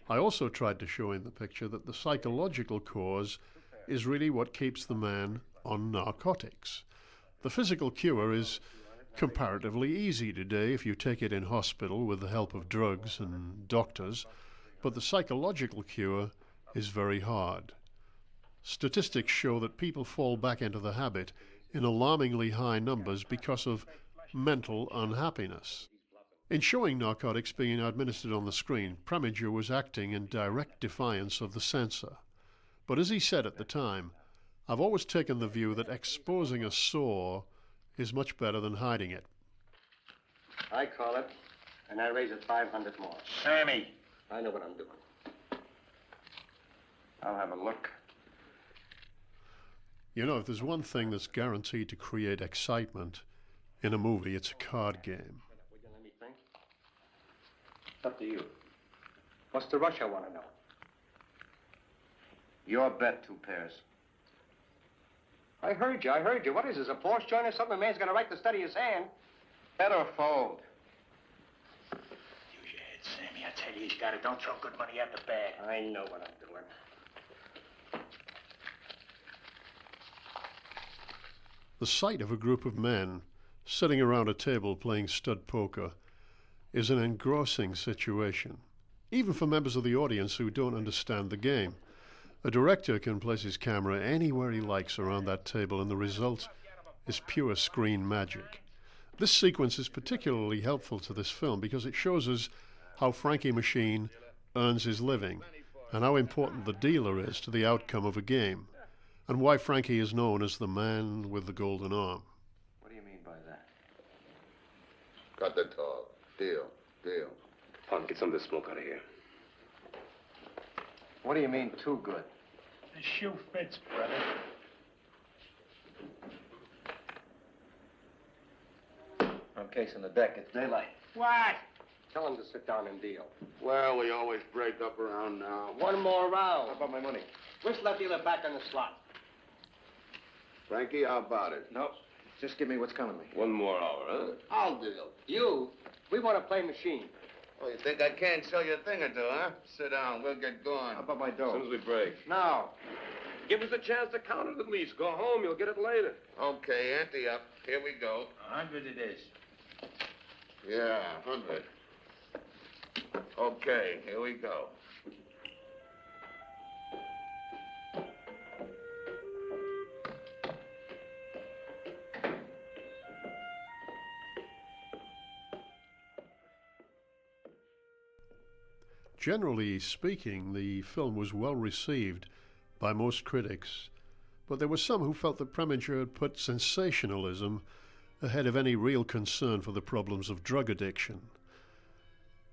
[SPEAKER 1] I also tried to show in the picture that the psychological cause is really what keeps the man on narcotics. The physical cure is comparatively easy today if you take it in hospital with the help of drugs and doctors, but the psychological cure is very hard. Statistics show that people fall back into the habit in alarmingly high numbers because of mental unhappiness." In showing narcotics being administered on the screen, Preminger was acting in direct defiance of the censor. But as he said at the time, "I've always taken the view that exposing a sore is much better than hiding it."
[SPEAKER 2] I call it, and I raise it 500 more.
[SPEAKER 8] Sammy!
[SPEAKER 2] I know what I'm doing. I'll have a look.
[SPEAKER 1] You know, if there's one thing that's guaranteed to create excitement in a movie, it's a card game.
[SPEAKER 2] Would you let me think? It's up to you. What's the rush, I want to know? Your bet, 2 pairs. I heard you. What is this, a force joint or something? A man's got a right to study his hand. Bet or fold?
[SPEAKER 8] Use your head, Sammy. I tell you, he's got it. Don't throw good money after bad.
[SPEAKER 2] I know what I'm doing.
[SPEAKER 1] The sight of a group of men sitting around a table playing stud poker is an engrossing situation, even for members of the audience who don't understand the game. A director can place his camera anywhere he likes around that table, and the result is pure screen magic. This sequence is particularly helpful to this film because it shows us how Frankie Machine earns his living and how important the dealer is to the outcome of a game, and why Frankie is known as the Man with the Golden Arm.
[SPEAKER 2] What do you mean by that?
[SPEAKER 5] Got the talk. Deal.
[SPEAKER 9] Punk, get some of this smoke out of here.
[SPEAKER 2] What do you mean, too good?
[SPEAKER 8] The shoe fits, brother.
[SPEAKER 2] I'm casing the deck. It's daylight.
[SPEAKER 8] What?
[SPEAKER 2] Tell him to sit down and deal.
[SPEAKER 5] Well, we always break up around now.
[SPEAKER 2] One more round.
[SPEAKER 5] How about my money?
[SPEAKER 2] Whistle that dealer back on the slot.
[SPEAKER 5] Frankie, how about it?
[SPEAKER 2] No. Just give me what's coming to me.
[SPEAKER 9] 1 more hour, huh?
[SPEAKER 5] I'll deal.
[SPEAKER 2] You? We want to play machine.
[SPEAKER 5] Oh, you think I can't sell you a thing or two, huh? Sit down. We'll get going.
[SPEAKER 2] How about my
[SPEAKER 9] As
[SPEAKER 2] dough?
[SPEAKER 9] soon as we break.
[SPEAKER 2] Now.
[SPEAKER 9] Give us a chance to count it at least. Go home, you'll get it later.
[SPEAKER 5] Okay, ante up. Here we go.
[SPEAKER 8] 100 it is.
[SPEAKER 5] Yeah, 100. Okay, here we go.
[SPEAKER 1] Generally speaking, the film was well received by most critics, but there were some who felt that Preminger had put sensationalism ahead of any real concern for the problems of drug addiction.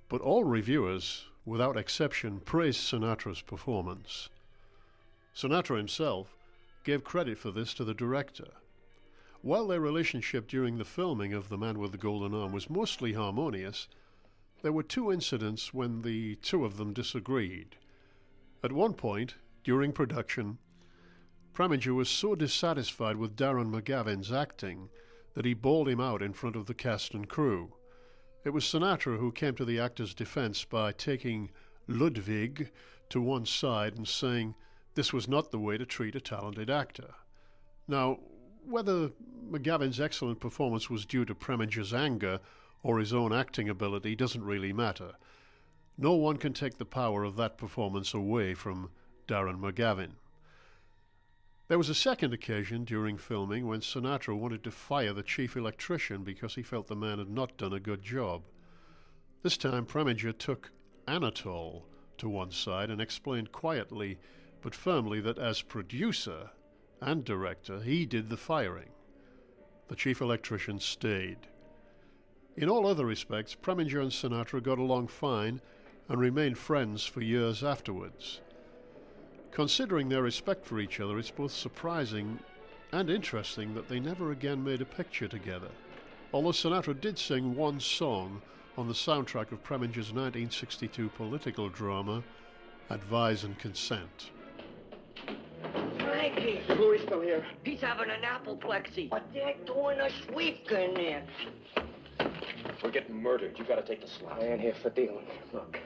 [SPEAKER 1] But all reviewers, without exception, praised Sinatra's performance. Sinatra himself gave credit for this to the director. While their relationship during the filming of The Man with the Golden Arm was mostly harmonious, there were two incidents when the two of them disagreed. At one point, during production, Preminger was so dissatisfied with Darren McGavin's acting that he bawled him out in front of the cast and crew. It was Sinatra who came to the actor's defense by taking Ludwig to one side and saying this was not the way to treat a talented actor. Now, whether McGavin's excellent performance was due to Preminger's anger or his own acting ability doesn't really matter. No one can take the power of that performance away from Darren McGavin. There was a second occasion during filming when Sinatra wanted to fire the chief electrician because he felt the man had not done a good job. This time Preminger took Anatole to one side and explained quietly but firmly that as producer and director he did the firing. The chief electrician stayed. In all other respects, Preminger and Sinatra got along fine and remained friends for years afterwards. Considering their respect for each other, it's both surprising and interesting that they never again made a picture together. Although Sinatra did sing one song on the soundtrack of Preminger's 1962 political drama, Advise and Consent.
[SPEAKER 13] Frankie!
[SPEAKER 12] Louis still here.
[SPEAKER 13] He's having an apoplexy. But they're doing a sweep in there.
[SPEAKER 2] We're getting murdered. You gotta take the slot.
[SPEAKER 12] I ain't here for dealing. Look,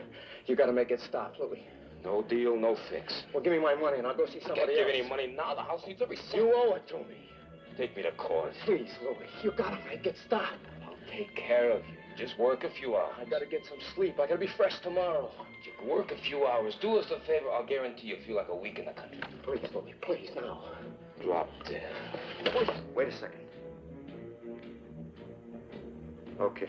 [SPEAKER 12] you gotta make it stop, Louis.
[SPEAKER 2] No deal, no fix.
[SPEAKER 12] Well, give me my money and I'll go see somebody
[SPEAKER 2] Can't give
[SPEAKER 12] else.
[SPEAKER 2] any money now. The house needs every cent.
[SPEAKER 12] You owe it to me.
[SPEAKER 2] Take me to court.
[SPEAKER 12] Please, Louis, you gotta make it stop.
[SPEAKER 2] I'll take care of you. Just work a few hours.
[SPEAKER 12] I gotta get some sleep. I gotta be fresh tomorrow.
[SPEAKER 2] You work a few hours. Do us a favor. I'll guarantee you feel like a week in the country.
[SPEAKER 12] Please, Louis, please, now.
[SPEAKER 2] Drop dead. Wait a second. Okay.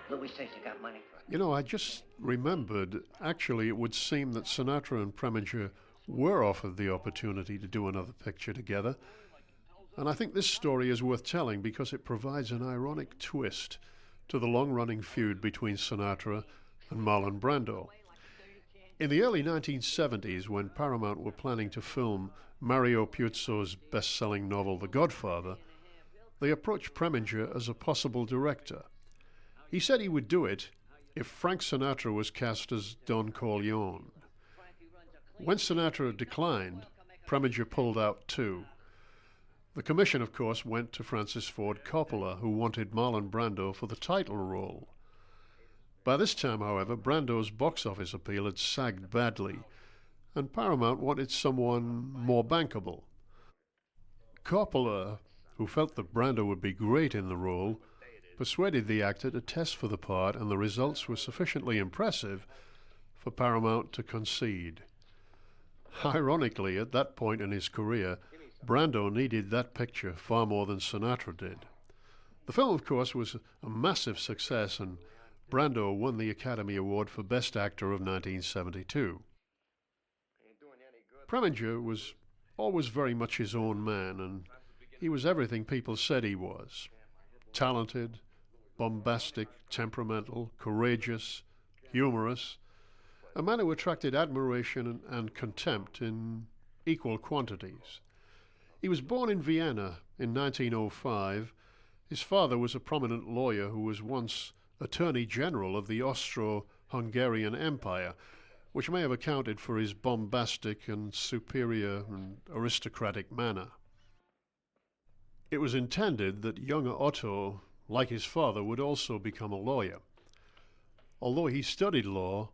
[SPEAKER 13] Louis says you got money for it.
[SPEAKER 1] You know, I just remembered, actually, it would seem that Sinatra and Preminger were offered the opportunity to do another picture together. And I think this story is worth telling because it provides an ironic twist to the long-running feud between Sinatra and Marlon Brando. In the early 1970s, when Paramount were planning to film Mario Puzo's best-selling novel The Godfather, they approached Preminger as a possible director. He said he would do it if Frank Sinatra was cast as Don Corleone. When Sinatra declined, Preminger pulled out too. The commission, of course, went to Francis Ford Coppola, who wanted Marlon Brando for the title role. By this time, however, Brando's box office appeal had sagged badly, and Paramount wanted someone more bankable. Coppola, who felt that Brando would be great in the role, persuaded the actor to test for the part, and the results were sufficiently impressive for Paramount to concede. Ironically, at that point in his career, Brando needed that picture far more than Sinatra did. The film, of course, was a massive success, and Brando won the Academy Award for Best Actor of 1972. Preminger was always very much his own man, and he was everything people said he was. Talented, bombastic, temperamental, courageous, humorous, a man who attracted admiration and contempt in equal quantities. He was born in Vienna in 1905. His father was a prominent lawyer who was once Attorney General of the Austro-Hungarian Empire, which may have accounted for his bombastic and superior and aristocratic manner. It was intended that younger Otto, like his father, would also become a lawyer. Although he studied law,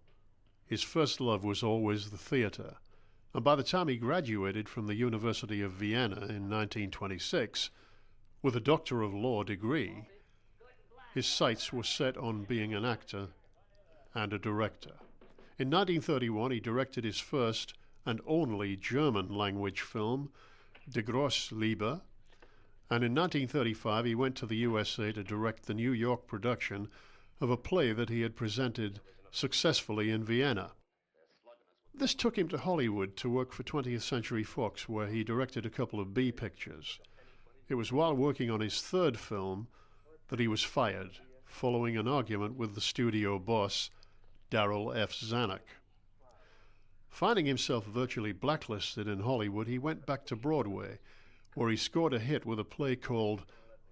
[SPEAKER 1] his first love was always the theater, and by the time he graduated from the University of Vienna in 1926, With a Doctor of Law degree, his sights were set on being an actor and a director. In 1931, he directed his first and only German-language film, De Grosse Liebe, and in 1935 he went to the USA to direct the New York production of a play that he had presented successfully in Vienna. This took him to Hollywood to work for 20th Century Fox, where he directed a couple of B pictures. It was while working on his third film that he was fired, following an argument with the studio boss, Darrell F. Zanuck. Finding himself virtually blacklisted in Hollywood, he went back to Broadway, where he scored a hit with a play called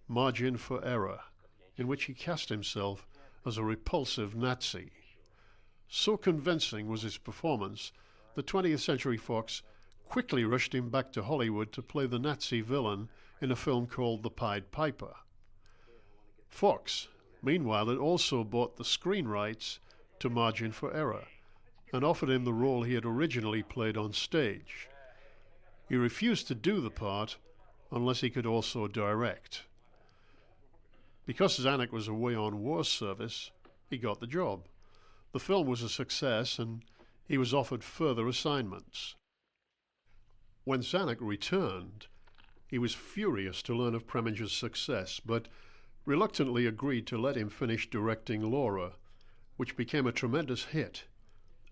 [SPEAKER 1] Margin for Error, in which he cast himself as a repulsive Nazi. So convincing was his performance that 20th Century Fox quickly rushed him back to Hollywood to play the Nazi villain in a film called The Pied Piper. Fox, meanwhile, had also bought the screen rights to Margin for Error and offered him the role he had originally played on stage. He refused to do the part unless he could also direct. Because Zanuck was away on war service, he got the job. The film was a success, and he was offered further assignments. When Zanuck returned, he was furious to learn of Preminger's success, but reluctantly agreed to let him finish directing Laura, which became a tremendous hit,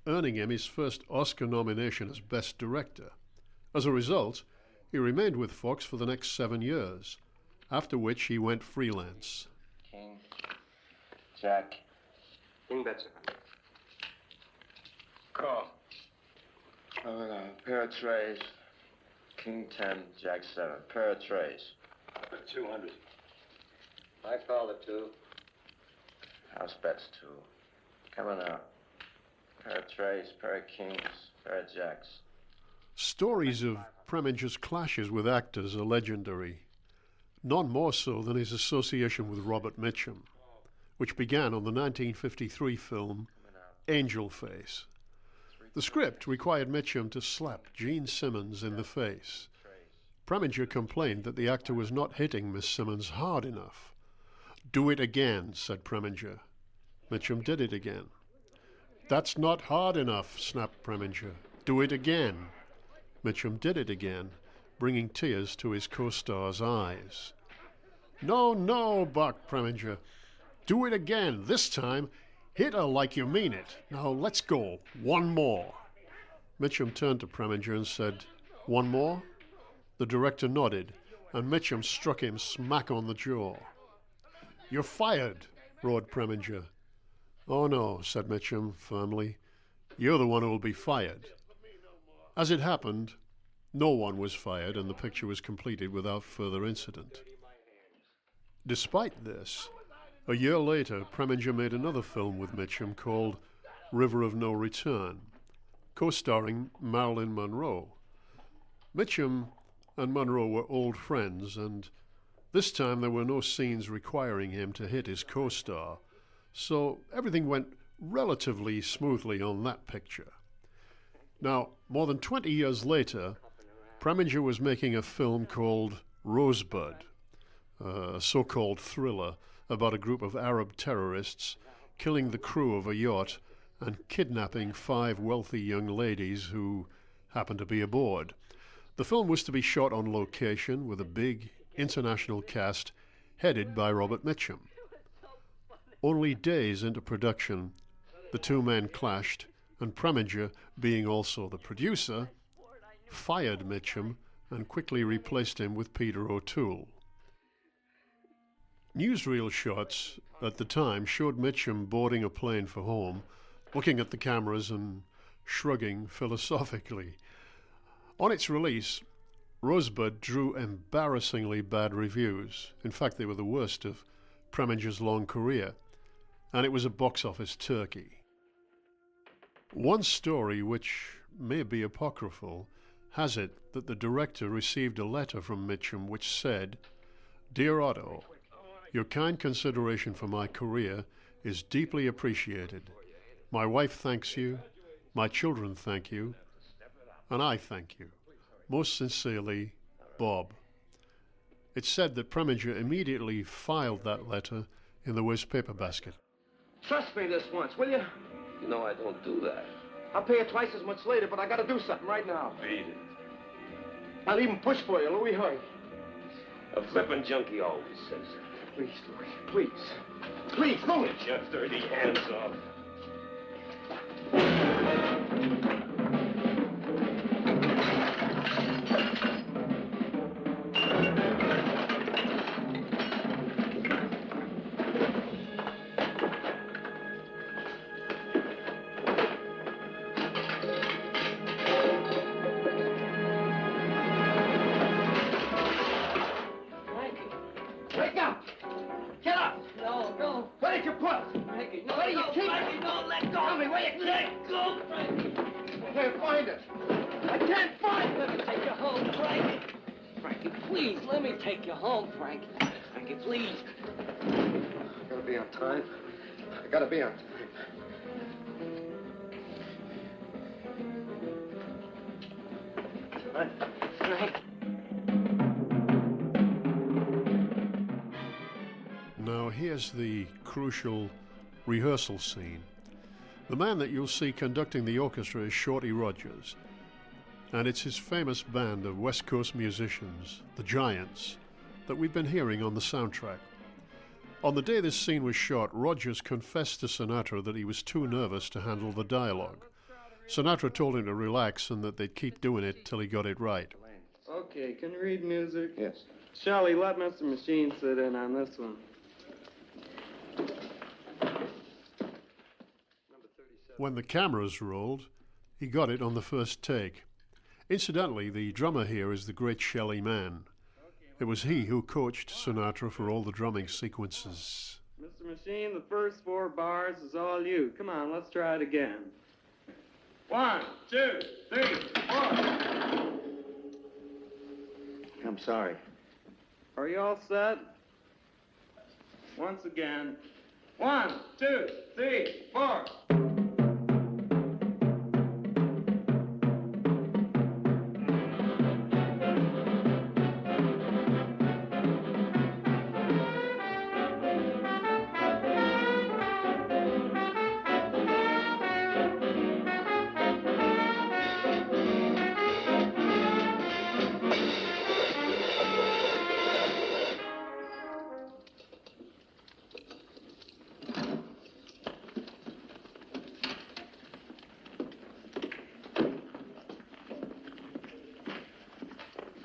[SPEAKER 1] earning him his first Oscar nomination as Best Director. As a result, he remained with Fox for the next 7 years, after which he went freelance.
[SPEAKER 2] King, Jack, King bets. Call. Pair of trays. King 10, Jack 7. Pair of trays. 200. I called it 2. House bets 2. Coming out. Pair of trays, pair of kings, pair of jacks.
[SPEAKER 1] Stories of Preminger's clashes with actors are legendary, none more so than his association with Robert Mitchum, which began on the 1953 film Angel Face. The script required Mitchum to slap Gene Simmons in the face. Preminger complained that the actor was not hitting Miss Simmons hard enough. "Do it again," said Preminger. Mitchum did it again. "That's not hard enough," snapped Preminger. "Do it again." Mitchum did it again, bringing tears to his co-star's eyes. "No, no," barked Preminger. "Do it again. This time, hit her like you mean it. Now, let's go. One more." Mitchum turned to Preminger and said, "One more?" The director nodded, and Mitchum struck him smack on the jaw. "You're fired," roared Preminger. "Oh, no," said Mitchum firmly. "You're the one who will be fired." As it happened, no one was fired, and the picture was completed without further incident. Despite this, a year later, Preminger made another film with Mitchum called River of No Return, co-starring Marilyn Monroe. Mitchum and Monroe were old friends, and this time there were no scenes requiring him to hit his co-star, so everything went relatively smoothly on that picture. Now, more than 20 years later, Preminger was making a film called Rosebud, a so-called thriller about a group of Arab terrorists killing the crew of a yacht and kidnapping 5 wealthy young ladies who happened to be aboard. The film was to be shot on location with a big international cast headed by Robert Mitchum. Only days into production, the two men clashed, and Preminger, being also the producer, fired Mitchum and quickly replaced him with Peter O'Toole. Newsreel shots at the time showed Mitchum boarding a plane for home, looking at the cameras and shrugging philosophically. On its release, Rosebud drew embarrassingly bad reviews. In fact, they were the worst of Preminger's long career, and it was a box office turkey. One story, which may be apocryphal, has it that the director received a letter from Mitchum which said, "Dear Otto, your kind consideration for my career is deeply appreciated. My wife thanks you, my children thank you, and I thank you. Most sincerely, Bob." It's said that Preminger immediately filed that letter in the waste paper basket.
[SPEAKER 2] Trust me this once, will you?
[SPEAKER 9] You know I don't do that.
[SPEAKER 2] I'll pay you twice as much later, but I gotta do something right now.
[SPEAKER 9] Beat it.
[SPEAKER 2] I'll even push for you, Louis. Hurry.
[SPEAKER 9] A flippin' junkie always says that.
[SPEAKER 2] Please, Louis. Please. Please, Louis.
[SPEAKER 9] Get your dirty hands off.
[SPEAKER 2] Wake up! Get up!
[SPEAKER 13] No, no.
[SPEAKER 2] Where did you put?
[SPEAKER 13] Frankie, no,
[SPEAKER 2] Where do you keep
[SPEAKER 13] Frankie,
[SPEAKER 2] it?
[SPEAKER 13] no, let go.
[SPEAKER 2] Tell me where you keep it.
[SPEAKER 13] Let go, Frankie.
[SPEAKER 2] I can't find it. I can't find
[SPEAKER 13] Let
[SPEAKER 2] it.
[SPEAKER 13] me take you home, Frankie. Frankie, please, let me take you home, Frankie. Frankie, please.
[SPEAKER 2] I gotta be on time. I gotta be on time.
[SPEAKER 13] Frank.
[SPEAKER 1] Now here's the crucial rehearsal scene. The man that you'll see conducting the orchestra is Shorty Rogers, and it's his famous band of West Coast musicians, the Giants, that we've been hearing on the soundtrack. On the day this scene was shot, Rogers confessed to Sinatra that he was too nervous to handle the dialogue. Sinatra told him to relax and that they'd keep doing it till he got it right.
[SPEAKER 14] Okay, can you read music?
[SPEAKER 2] Yes.
[SPEAKER 14] Shelley, let Mr. Machine sit in on this one.
[SPEAKER 1] When the cameras rolled, he got it on the first take. Incidentally, the drummer here is the great Shelley Mann. It was he who coached Sinatra for all the drumming sequences.
[SPEAKER 14] Mr. Machine, the first 4 bars is all you. Come on, let's try it again. 1, 2, 3, 4.
[SPEAKER 2] I'm sorry.
[SPEAKER 14] Are you all set? Once again. 1, 2, 3, 4.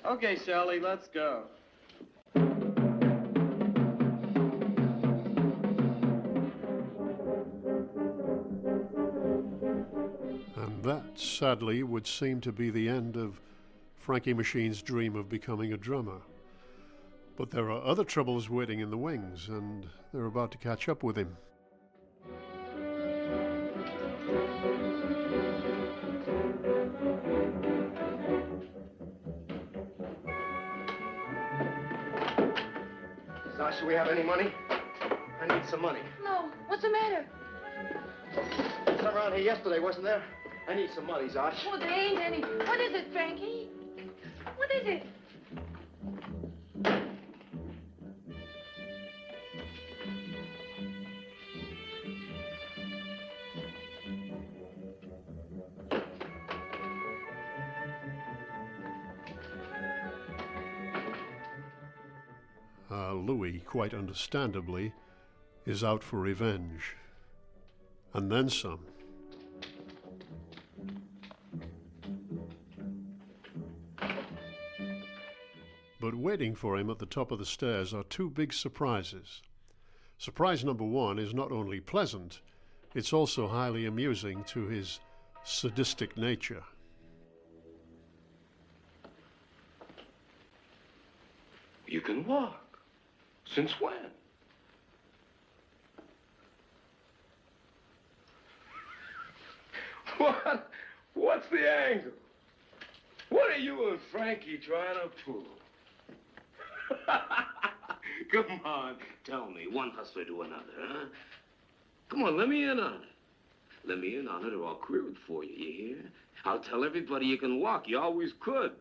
[SPEAKER 14] Okay, Shelley, let's go.
[SPEAKER 1] And that, sadly, would seem to be the end of Frankie Machine's dream of becoming a drummer. But there are other troubles waiting in the wings, and they're about to catch up with him.
[SPEAKER 2] Zosh, do we have any money? I need some money.
[SPEAKER 11] No, what's the matter?
[SPEAKER 2] Some around here yesterday, wasn't there? I need some money, Zosh.
[SPEAKER 11] Oh, there ain't any. What is it, Frankie? What is it?
[SPEAKER 1] Louis, quite understandably, is out for revenge. And then some. But waiting for him at the top of the stairs are 2 big surprises. Surprise number 1 is not only pleasant, it's also highly amusing to his sadistic nature.
[SPEAKER 9] You can walk. Since when? What? What's the angle? What are you and Frankie trying to prove? Come on, tell me, one hustler to another, huh? Come on, let me in on it. Let me in on it or I'll queer it for you, you hear? I'll tell everybody you can walk, you always could.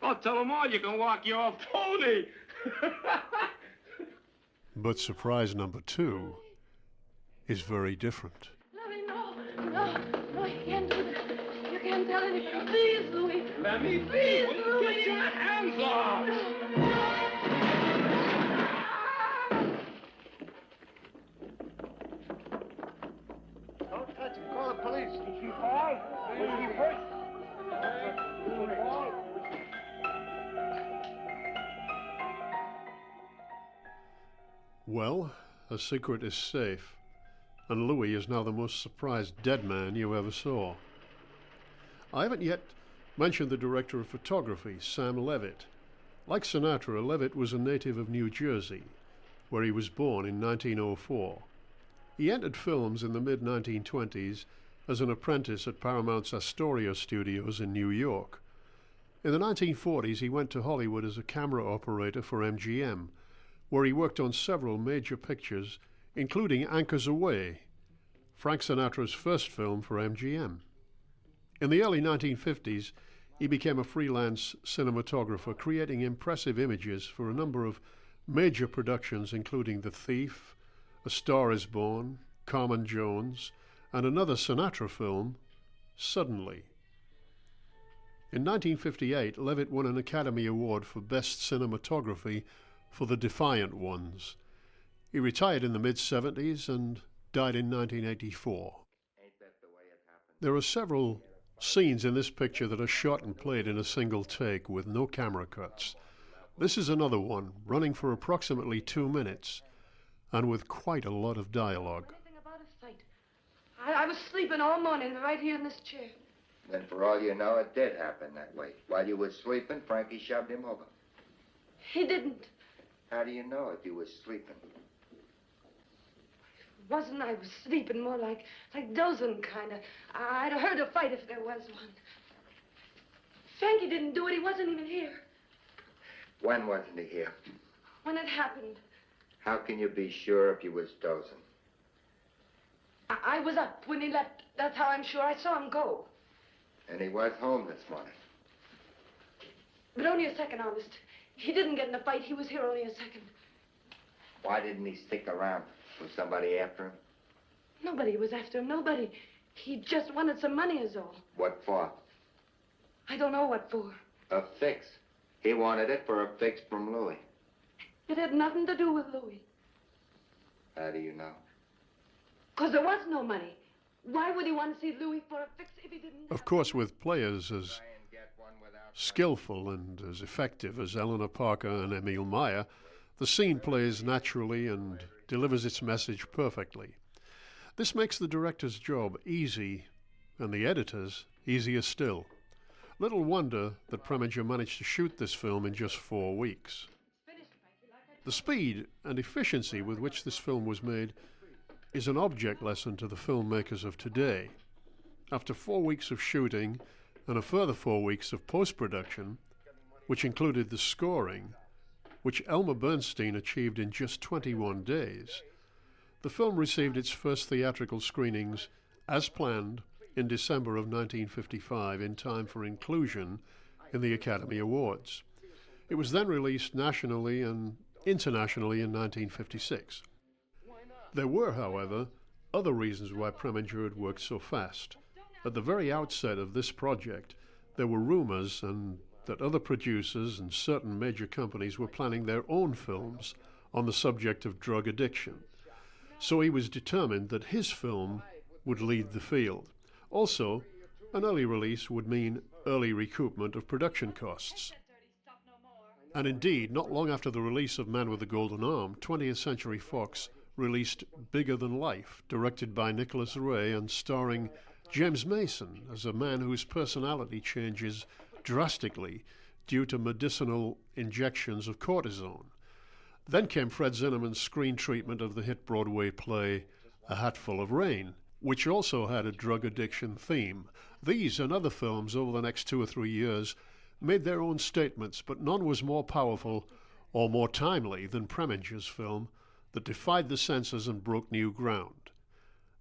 [SPEAKER 9] I'll tell them all you can walk your pony.
[SPEAKER 1] But surprise number 2 is very different.
[SPEAKER 11] Louis, no, you can't do that. You can't tell anybody. Please, Louis.
[SPEAKER 8] Let me be.
[SPEAKER 11] Please,
[SPEAKER 8] Will you get your hands off?
[SPEAKER 5] Don't touch him. Call the police. Did she fall? Was she hurt?
[SPEAKER 1] Well, a secret is safe, and Louis is now the most surprised dead man you ever saw. I haven't yet mentioned the director of photography, Sam Levitt. Like Sinatra, Levitt was a native of New Jersey, where he was born in 1904. He entered films in the mid-1920s as an apprentice at Paramount's Astoria Studios in New York. In the 1940s, he went to Hollywood as a camera operator for MGM, where he worked on several major pictures, including Anchors Aweigh, Frank Sinatra's first film for MGM. In the early 1950s, he became a freelance cinematographer, creating impressive images for a number of major productions, including The Thief, A Star is Born, Carmen Jones, and another Sinatra film, Suddenly. In 1958, Levitt won an Academy Award for Best Cinematography for The Defiant Ones. He retired in the mid-70s and died in 1984. There are several scenes in this picture that are shot and played in a single take with no camera cuts. This is another one, running for approximately 2 minutes, and with quite a lot of dialogue.
[SPEAKER 11] About a fight. I was sleeping all morning right here in this chair.
[SPEAKER 2] Then for all you know, it did happen that way. While you were sleeping, Frankie shoved him over.
[SPEAKER 11] He didn't.
[SPEAKER 2] How do you know if you was sleeping?
[SPEAKER 11] Wasn't I was sleeping, more like dozing, kind of. I'd have heard a fight if there was one. Frankie didn't do it. He wasn't even here.
[SPEAKER 2] When wasn't he here?
[SPEAKER 11] When it happened.
[SPEAKER 2] How can you be sure if you was dozing?
[SPEAKER 11] I was up when he left. That's how I'm sure. I saw him go.
[SPEAKER 2] And he was home this morning.
[SPEAKER 11] But only a second, honest. He didn't get in a fight. He was here only a second.
[SPEAKER 2] Why didn't he stick around? Was somebody after him?
[SPEAKER 11] Nobody was after him. Nobody. He just wanted some money is all.
[SPEAKER 2] What for?
[SPEAKER 11] I don't know what for.
[SPEAKER 2] A fix. He wanted it for a fix from Louis.
[SPEAKER 11] It had nothing to do with Louis.
[SPEAKER 2] How do you know?
[SPEAKER 11] Because there was no money. Why would he want to see Louis for a fix if he didn't?
[SPEAKER 1] Of course, with players as skillful and as effective as Eleanor Parker and Emil Meyer, the scene plays naturally and delivers its message perfectly. This makes the director's job easy, and the editor's easier still. Little wonder that Preminger managed to shoot this film in just 4 weeks. The speed and efficiency with which this film was made is an object lesson to the filmmakers of today. After 4 weeks of shooting and a further 4 weeks of post-production, which included the scoring, which Elmer Bernstein achieved in just 21 days, the film received its first theatrical screenings as planned in December of 1955 in time for inclusion in the Academy Awards. It was then released nationally and internationally in 1956. There were, however, other reasons why Preminger had worked so fast. At the very outset of this project, there were rumors that other producers and certain major companies were planning their own films on the subject of drug addiction. So he was determined that his film would lead the field. Also, an early release would mean early recoupment of production costs. And indeed, not long after the release of Man with the Golden Arm, 20th Century Fox released Bigger Than Life, directed by Nicholas Ray and starring James Mason as a man whose personality changes drastically due to medicinal injections of cortisone. Then came Fred Zinnemann's screen treatment of the hit Broadway play A Hatful of Rain, which also had a drug addiction theme. These and other films over the next 2 or 3 years made their own statements, but none was more powerful or more timely than Preminger's film that defied the censors and broke new ground.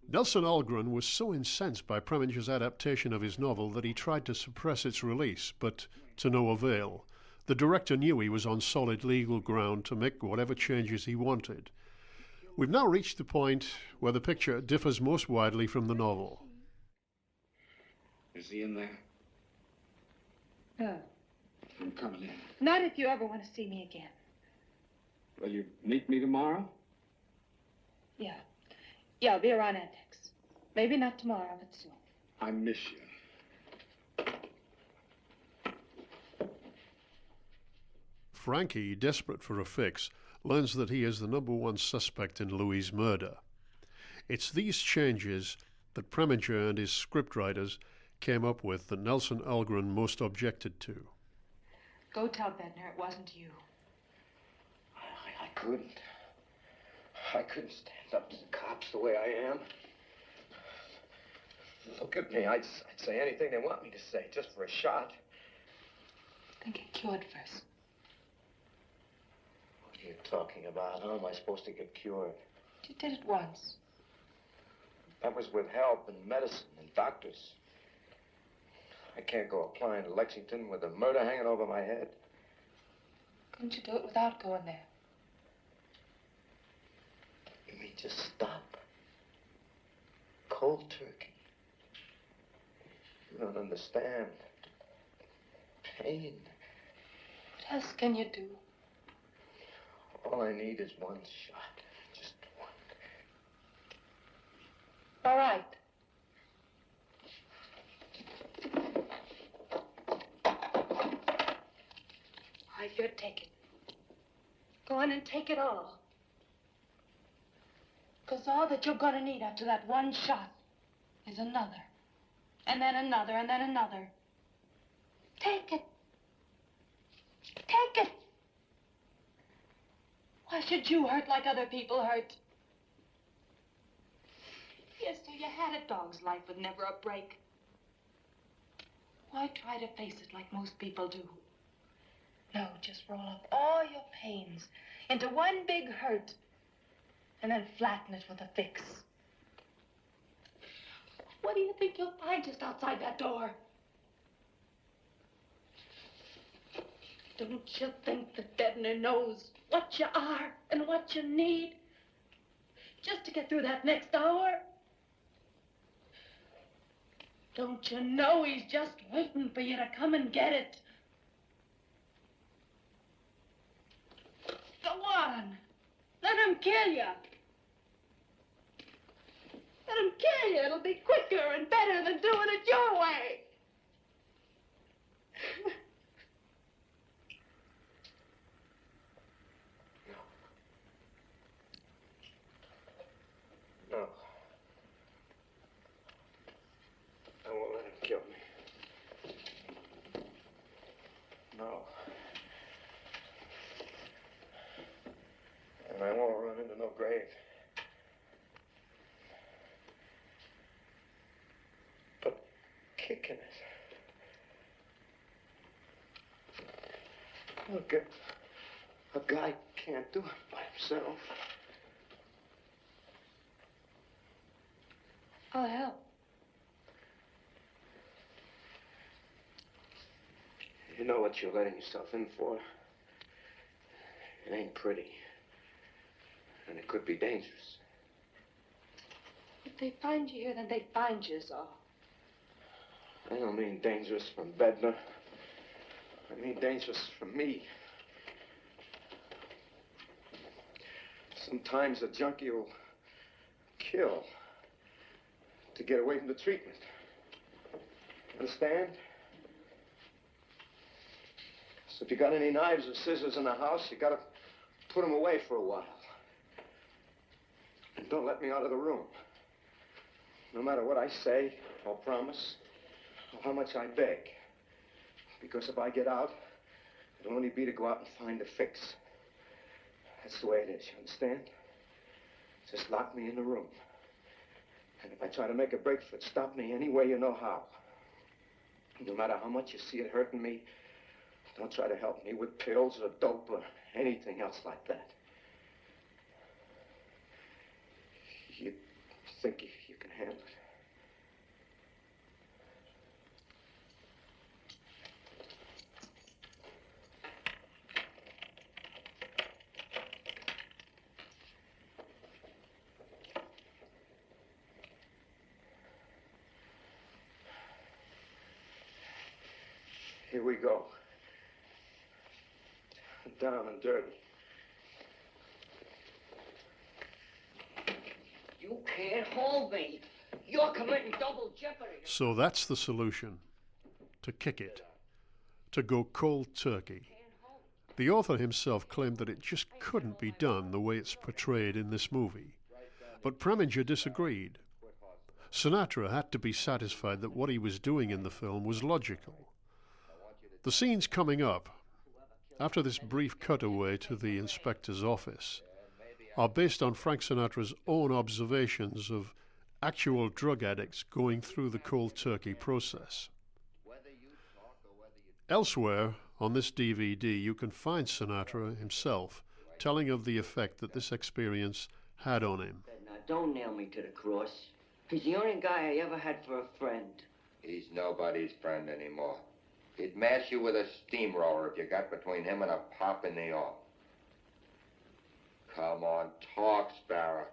[SPEAKER 1] Nelson Algren was so incensed by Preminger's adaptation of his novel that he tried to suppress its release, but to no avail. The director knew he was on solid legal ground to make whatever changes he wanted. We've now reached the point where the picture differs most widely from the novel.
[SPEAKER 12] Is he in there?
[SPEAKER 3] No.
[SPEAKER 12] I'm coming in.
[SPEAKER 3] Not if you ever want to see me again.
[SPEAKER 12] Will you meet me tomorrow?
[SPEAKER 3] Yeah. Yeah, I'll be around Annex. Maybe not tomorrow, but soon.
[SPEAKER 12] I miss you.
[SPEAKER 1] Frankie, desperate for a fix, learns that he is the #1 suspect in Louis' murder. It's these changes that Preminger and his scriptwriters came up with that Nelson Algren most objected to.
[SPEAKER 3] Go tell Bednar it wasn't you.
[SPEAKER 2] I couldn't. I couldn't stand up to the cops the way I am. Look at me. I'd say anything they want me to say, just for a shot.
[SPEAKER 3] Then get cured first.
[SPEAKER 2] What are you talking about? How am I supposed to get cured?
[SPEAKER 3] You did it once.
[SPEAKER 2] That was with help and medicine and doctors. I can't go applying to Lexington with a murder hanging over my head.
[SPEAKER 3] Couldn't you do it without going there?
[SPEAKER 2] You mean just stop? Cold turkey. You don't understand. Pain.
[SPEAKER 3] What else can you do?
[SPEAKER 2] All I need is one shot. Just one.
[SPEAKER 3] All right. All right, here, take it. Go on and take it all. Because all that you're going to need after that one shot is another. And then another, and then another. Take it. Take it. Why should you hurt like other people hurt? Yes, so you had a dog's life with never a break. Why try to face it like most people do? No, just roll up all your pains into one big hurt and then flatten it with a fix. What do you think you'll find just outside that door? Don't you think that Bednar knows what you are and what you need just to get through that next hour? Don't you know he's just waiting for you to come and get it? Go on. Let him kill you. Let him kill you. It'll be quicker and better than doing it your way.
[SPEAKER 2] No. I won't let him kill me. No. And I won't run into no grave. But kicking it. Look, a guy can't do it by himself.
[SPEAKER 3] I'll help.
[SPEAKER 2] You know what you're letting yourself in for. It ain't pretty. And it could be dangerous.
[SPEAKER 3] If they find you here, then they find you, is all.
[SPEAKER 2] I don't mean dangerous from Bednar. I mean dangerous from me. Sometimes a junkie will kill to get away from the treatment. Understand? So if you got any knives or scissors in the house, you gotta put them away for a while. And don't let me out of the room. No matter what I say or promise, or how much I beg. Because if I get out, it'll only be to go out and find a fix. That's the way it is, you understand? Just lock me in the room. And if I try to make a break for it, stop me any way you know how. No matter how much you see it hurting me, don't try to help me with pills or dope or anything else like that. You think you can handle it? we go. Down and dirty.
[SPEAKER 13] You can't hold me. You're committing double jeopardy.
[SPEAKER 1] So that's the solution. To kick it. To go cold turkey. The author himself claimed that it just couldn't be done the way it's portrayed in this movie. But Preminger disagreed. Sinatra had to be satisfied that what he was doing in the film was logical. The scenes coming up, after this brief cutaway to the inspector's office, are based on Frank Sinatra's own observations of actual drug addicts going through the cold turkey process. Elsewhere on this DVD, you can find Sinatra himself telling of the effect that this experience had on him.
[SPEAKER 13] Now, don't nail me to the cross. He's the only guy I ever had for a friend.
[SPEAKER 15] He's nobody's friend anymore. He'd mash you with a steamroller if you got between him and a pop in the arm. Come on, talk, Sparrow.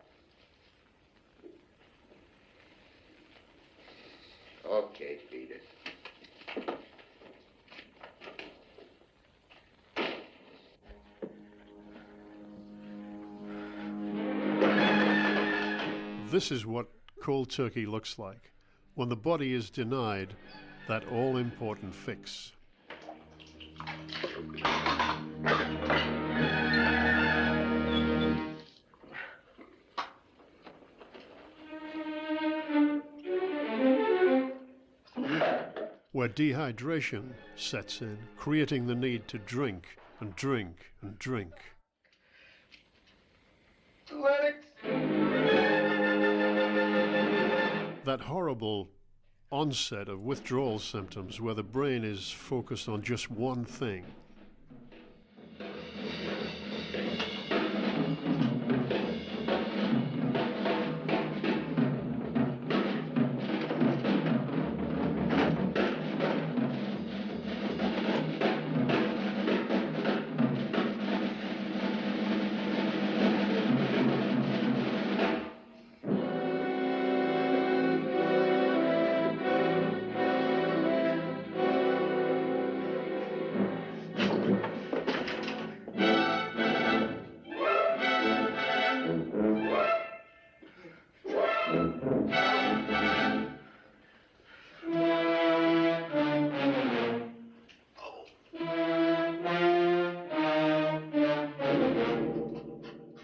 [SPEAKER 15] Okay, beat it.
[SPEAKER 1] This is what cold turkey looks like when the body is denied that all-important fix. Where dehydration sets in, creating the need to drink and drink and drink. That horrible onset of withdrawal symptoms where the brain is focused on just one thing.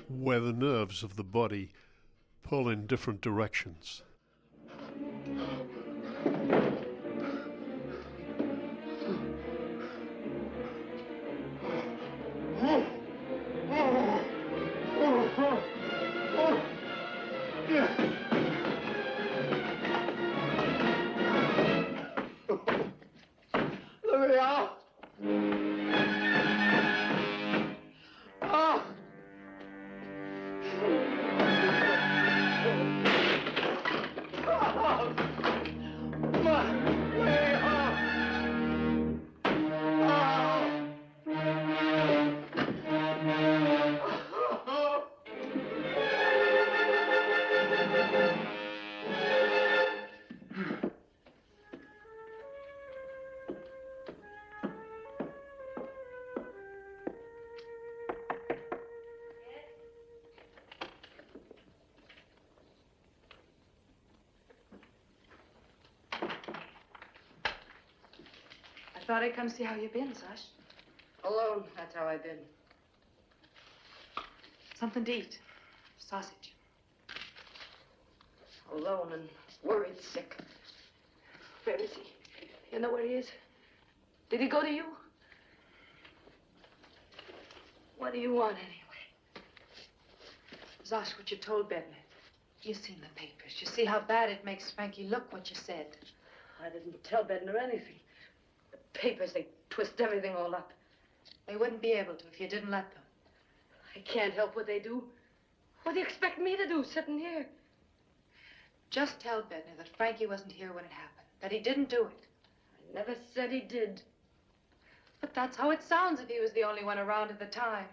[SPEAKER 1] Where the nerves of the body pull in different directions.
[SPEAKER 7] Let me out!
[SPEAKER 3] Thought I'd come see how you been, Sash.
[SPEAKER 11] Alone, that's how I've been.
[SPEAKER 3] Something to eat. Sausage.
[SPEAKER 11] Alone and worried sick. Where is he? You know where he is? Did he go to you? What do you want, anyway?
[SPEAKER 3] Zosh, what you told Bedner. You seen the papers. You see how bad it makes Frankie look what you said.
[SPEAKER 11] I didn't tell Bedner anything. The papers, they twist everything all up.
[SPEAKER 3] They wouldn't be able to if you didn't let them.
[SPEAKER 11] I can't help what they do. What do you expect me to do, sitting here?
[SPEAKER 3] Just tell Bedner that Frankie wasn't here when it happened. That he didn't do it.
[SPEAKER 11] I never said he did.
[SPEAKER 3] But that's how it sounds if he was the only one around at the time.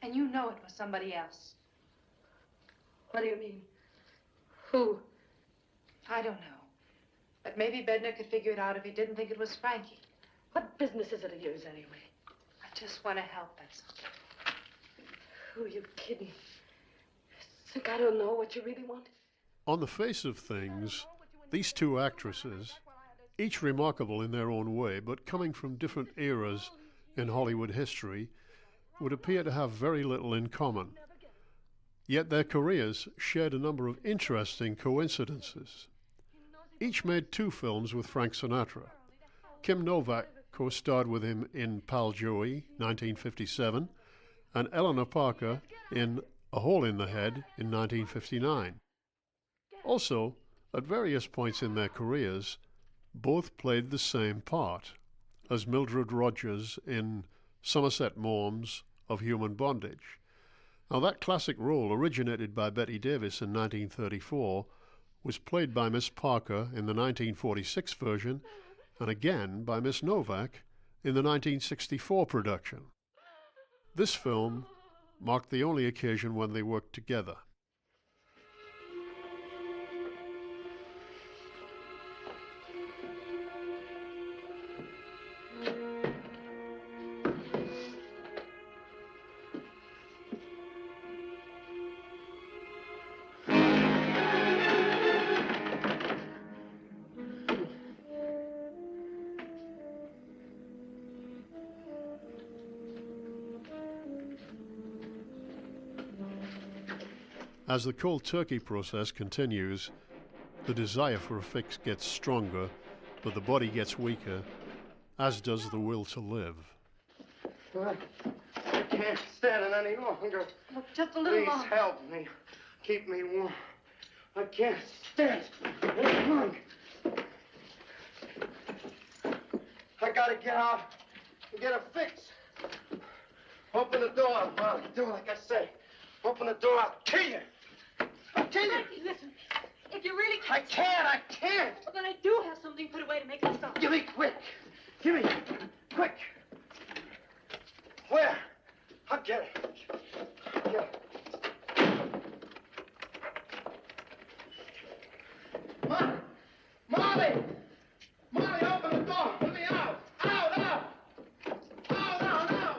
[SPEAKER 3] And you know it was somebody else.
[SPEAKER 11] What do you mean? Who?
[SPEAKER 3] I don't know. But maybe Bedner could figure it out if he didn't think it was Frankie.
[SPEAKER 11] What business is it of yours, anyway?
[SPEAKER 3] I just want to help, that's all.
[SPEAKER 11] Who are you kidding? Think I don't know what you really want?
[SPEAKER 1] On the face of things, these two actresses, each remarkable in their own way, but coming from different eras in Hollywood history, would appear to have very little in common. Yet their careers shared a number of interesting coincidences. Each made 2 films with Frank Sinatra. Kim Novak co-starred with him in Pal Joey, 1957, and Eleanor Parker in A Hole in the Head in 1959. Also, at various points in their careers, both played the same part, as Mildred Rogers in Somerset Maugham's Of Human Bondage. Now, that classic role, originated by Betty Davis in 1934, was played by Miss Parker in the 1946 version, and again by Miss Novak in the 1964 production. This film marked the only occasion when they worked together. As the cold turkey process continues, the desire for a fix gets stronger, but the body gets weaker, as does the will to live.
[SPEAKER 2] I can't stand it any longer.
[SPEAKER 11] Look, just a little
[SPEAKER 2] Please
[SPEAKER 11] longer.
[SPEAKER 2] help me. Keep me warm. I can't stand it any longer. I gotta get out and get a fix. Open the door, Molly. Do like I say. Open the door, I'll kill you. I'll kill you.
[SPEAKER 11] Frankie, listen. If you really
[SPEAKER 2] I can't.
[SPEAKER 11] Well, then I do have something put away to make it stop.
[SPEAKER 2] Give me quick. Give me. Quick. Where? I'll get it. I'll get it. Molly! Molly, open the door. Let me out. Out, out. Out, out, out.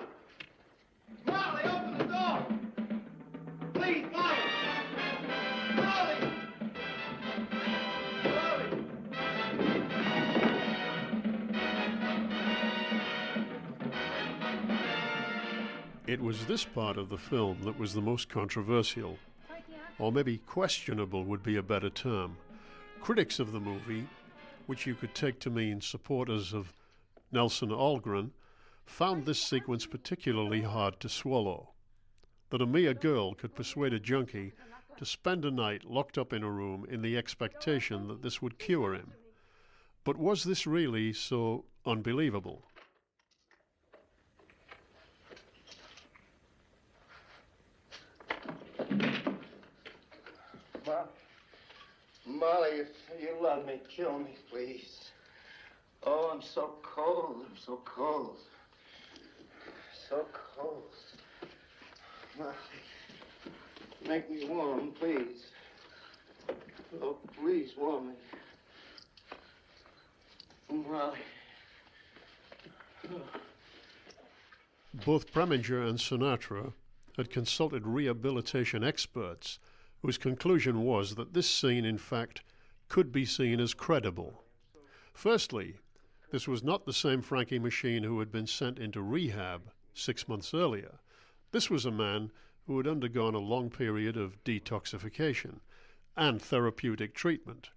[SPEAKER 2] Molly, open the door. Please, Molly. Molly. Molly.
[SPEAKER 1] It was this part of the film that was the most controversial, or maybe questionable would be a better term. Critics of the movie, which you could take to mean supporters of Nelson Algren, found this sequence particularly hard to swallow. That a mere girl could persuade a junkie to spend a night locked up in a room in the expectation that this would cure him. But was this really so unbelievable?
[SPEAKER 2] Molly, if you love me, kill me, please. Oh, I'm so cold. I'm so cold. So cold. Molly, make me warm, please. Oh, please, warm me. Molly.
[SPEAKER 1] Both Preminger and Sinatra had consulted rehabilitation experts whose conclusion was that this scene, in fact, could be seen as credible. Firstly, this was not the same Frankie Machine who had been sent into rehab 6 months earlier. This was a man who had undergone a long period of detoxification and therapeutic treatment.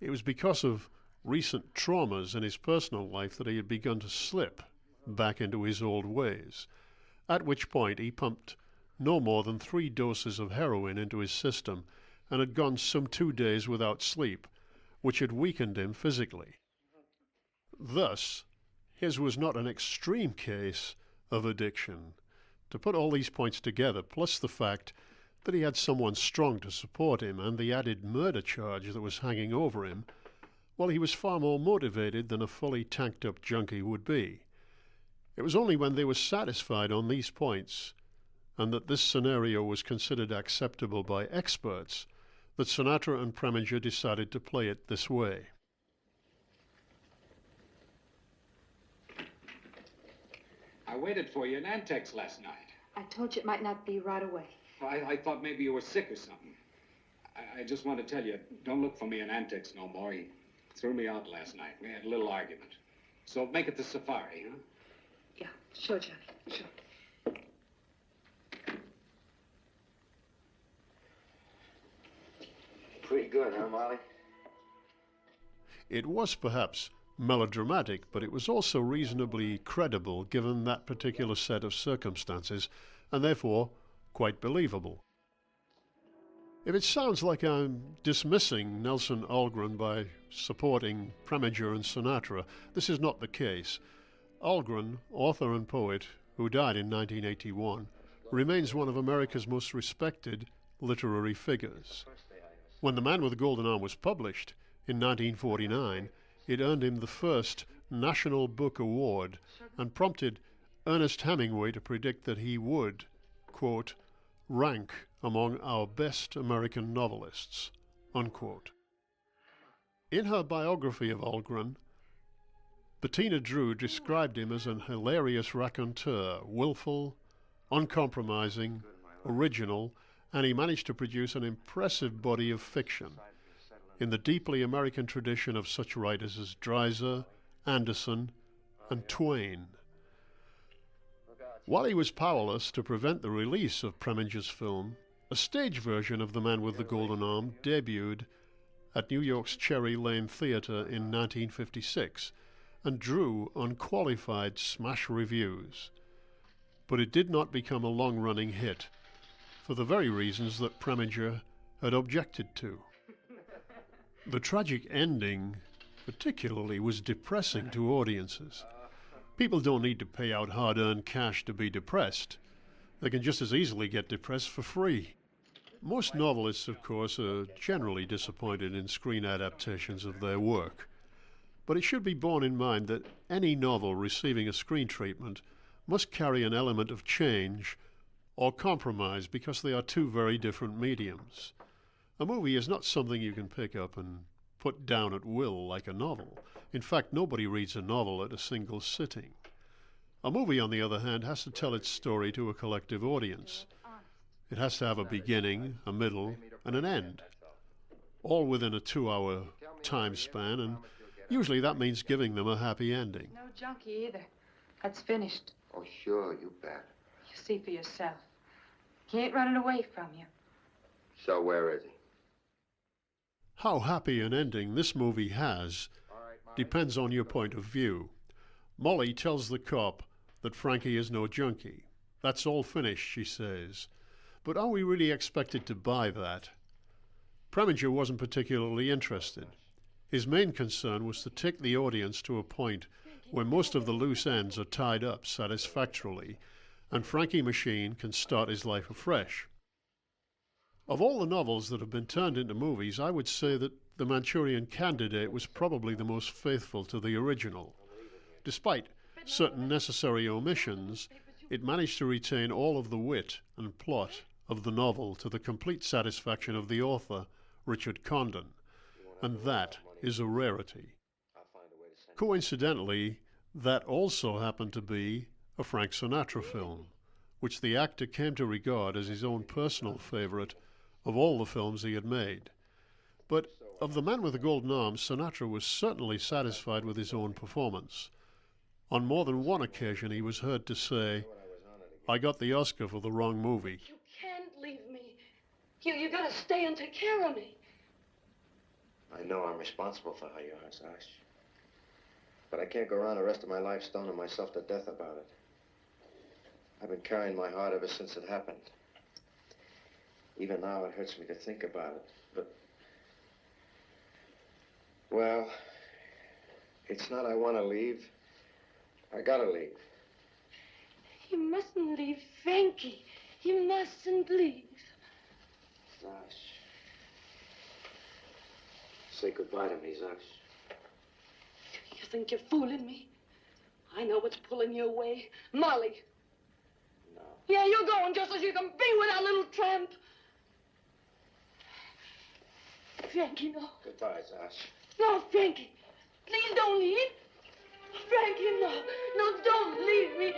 [SPEAKER 1] It was because of recent traumas in his personal life that he had begun to slip back into his old ways, at which point he pumped no more than 3 doses of heroin into his system and had gone some 2 days without sleep, which had weakened him physically. Thus, his was not an extreme case of addiction. To put all these points together, plus the fact that he had someone strong to support him and the added murder charge that was hanging over him, well, he was far more motivated than a fully tanked-up junkie would be. It was only when they were satisfied on these points and that this scenario was considered acceptable by experts that Sinatra and Preminger decided to play it this way.
[SPEAKER 4] I waited for you in Antex last night.
[SPEAKER 3] I told you it might not be right away.
[SPEAKER 4] I thought maybe you were sick or something. I just want to tell you, don't look for me in Antex no more. He threw me out last night. We had a little argument. So make it the safari, huh?
[SPEAKER 3] Yeah, sure, Johnny, sure.
[SPEAKER 2] Pretty good, huh, Molly?
[SPEAKER 1] It was perhaps melodramatic, but it was also reasonably credible given that particular set of circumstances, and therefore quite believable. If it sounds like I'm dismissing Nelson Algren by supporting Preminger and Sinatra, this is not the case. Algren, author and poet, who died in 1981, remains one of America's most respected literary figures. When The Man with the Golden Arm was published in 1949, it earned him the first National Book Award and prompted Ernest Hemingway to predict that he would, quote, rank among our best American novelists, unquote. In her biography of Algren, Bettina Drew described him as an hilarious raconteur, willful, uncompromising, original, and he managed to produce an impressive body of fiction in the deeply American tradition of such writers as Dreiser, Anderson, and Twain. While he was powerless to prevent the release of Preminger's film, a stage version of The Man with the Golden Arm debuted at New York's Cherry Lane Theatre in 1956 and drew unqualified smash reviews. But it did not become a long-running hit, for the very reasons that Preminger had objected to. The tragic ending, particularly, was depressing to audiences. People don't need to pay out hard-earned cash to be depressed. They can just as easily get depressed for free. Most novelists, of course, are generally disappointed in screen adaptations of their work. But it should be borne in mind that any novel receiving a screen treatment must carry an element of change or compromise because they are two very different mediums. A movie is not something you can pick up and put down at will like a novel. In fact, nobody reads a novel at a single sitting. A movie, on the other hand, has to tell its story to a collective audience. It has to have a beginning, a middle, and an end, all within a 2-hour time span, and usually that means giving them a happy ending.
[SPEAKER 3] No junkie either. That's finished.
[SPEAKER 2] Oh, sure, you bet.
[SPEAKER 3] You see for yourself. He ain't running away from you.
[SPEAKER 2] So where is he?
[SPEAKER 1] How happy an ending this movie has depends on your point of view. Molly tells the cop that Frankie is no junkie. That's all finished, she says. But are we really expected to buy that? Preminger wasn't particularly interested. His main concern was to take the audience to a point where most of the loose ends are tied up satisfactorily, and Frankie Machine can start his life afresh. Of all the novels that have been turned into movies, I would say that The Manchurian Candidate was probably the most faithful to the original. Despite certain necessary omissions, it managed to retain all of the wit and plot of the novel to the complete satisfaction of the author, Richard Condon, and that is a rarity. Coincidentally, that also happened to be a Frank Sinatra film, which the actor came to regard as his own personal favorite of all the films he had made. But of The Man with the Golden Arm, Sinatra was certainly satisfied with his own performance. On more than one occasion he was heard to say, "I got the Oscar for the wrong movie."
[SPEAKER 11] You can't leave me. You gotta stay and take care of me.
[SPEAKER 2] I know I'm responsible for how you are, Sash. But I can't go around the rest of my life stoning myself to death about it. I've been carrying my heart ever since it happened. Even now it hurts me to think about it, but... Well, it's not I want to leave. I gotta leave.
[SPEAKER 11] You mustn't leave, Frankie. You mustn't leave.
[SPEAKER 2] Sash. Say goodbye to me, Sash.
[SPEAKER 11] You think you're fooling me? I know what's pulling you away. Molly.
[SPEAKER 2] No.
[SPEAKER 11] Yeah, you're going just as you can be with that little tramp. Frankie, no.
[SPEAKER 2] Goodbye, Sash.
[SPEAKER 11] No, Frankie. Please don't leave. Frankie, no. No, don't leave me.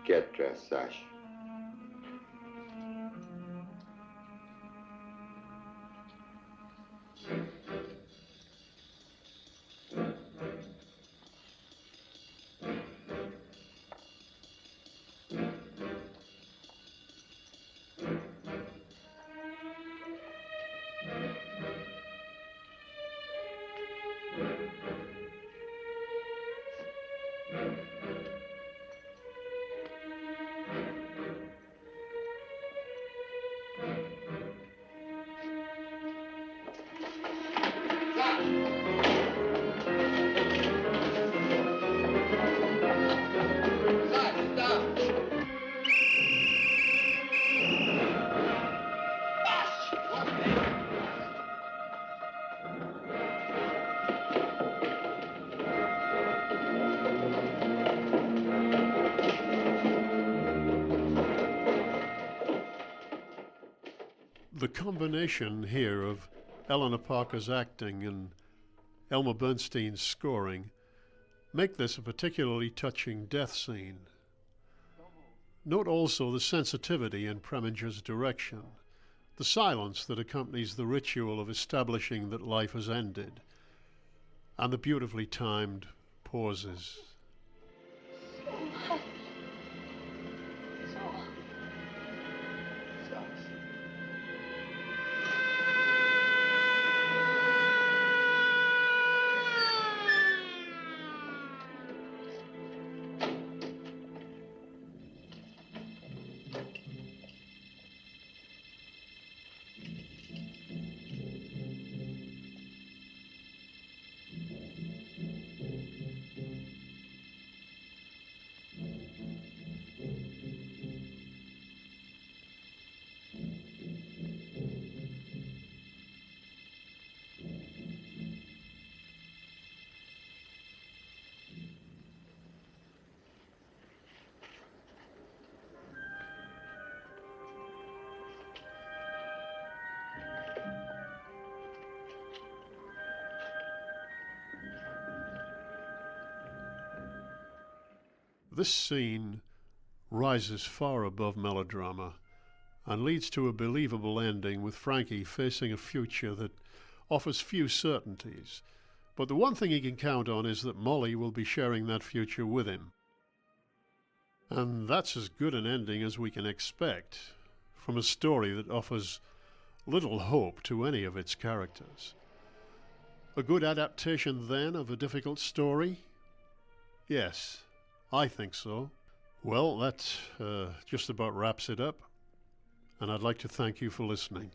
[SPEAKER 15] Get dressed, Sash.
[SPEAKER 1] The combination here of Eleanor Parker's acting and Elmer Bernstein's scoring make this a particularly touching death scene. Note also the sensitivity in Preminger's direction, the silence that accompanies the ritual of establishing that life has ended, and the beautifully timed pauses. This scene rises far above melodrama and leads to a believable ending with Frankie facing a future that offers few certainties. But the one thing he can count on is that Molly will be sharing that future with him. And that's as good an ending as we can expect from a story that offers little hope to any of its characters. A good adaptation, then, of a difficult story? Yes, I think so. Well, that just about wraps it up, and I'd like to thank you for listening.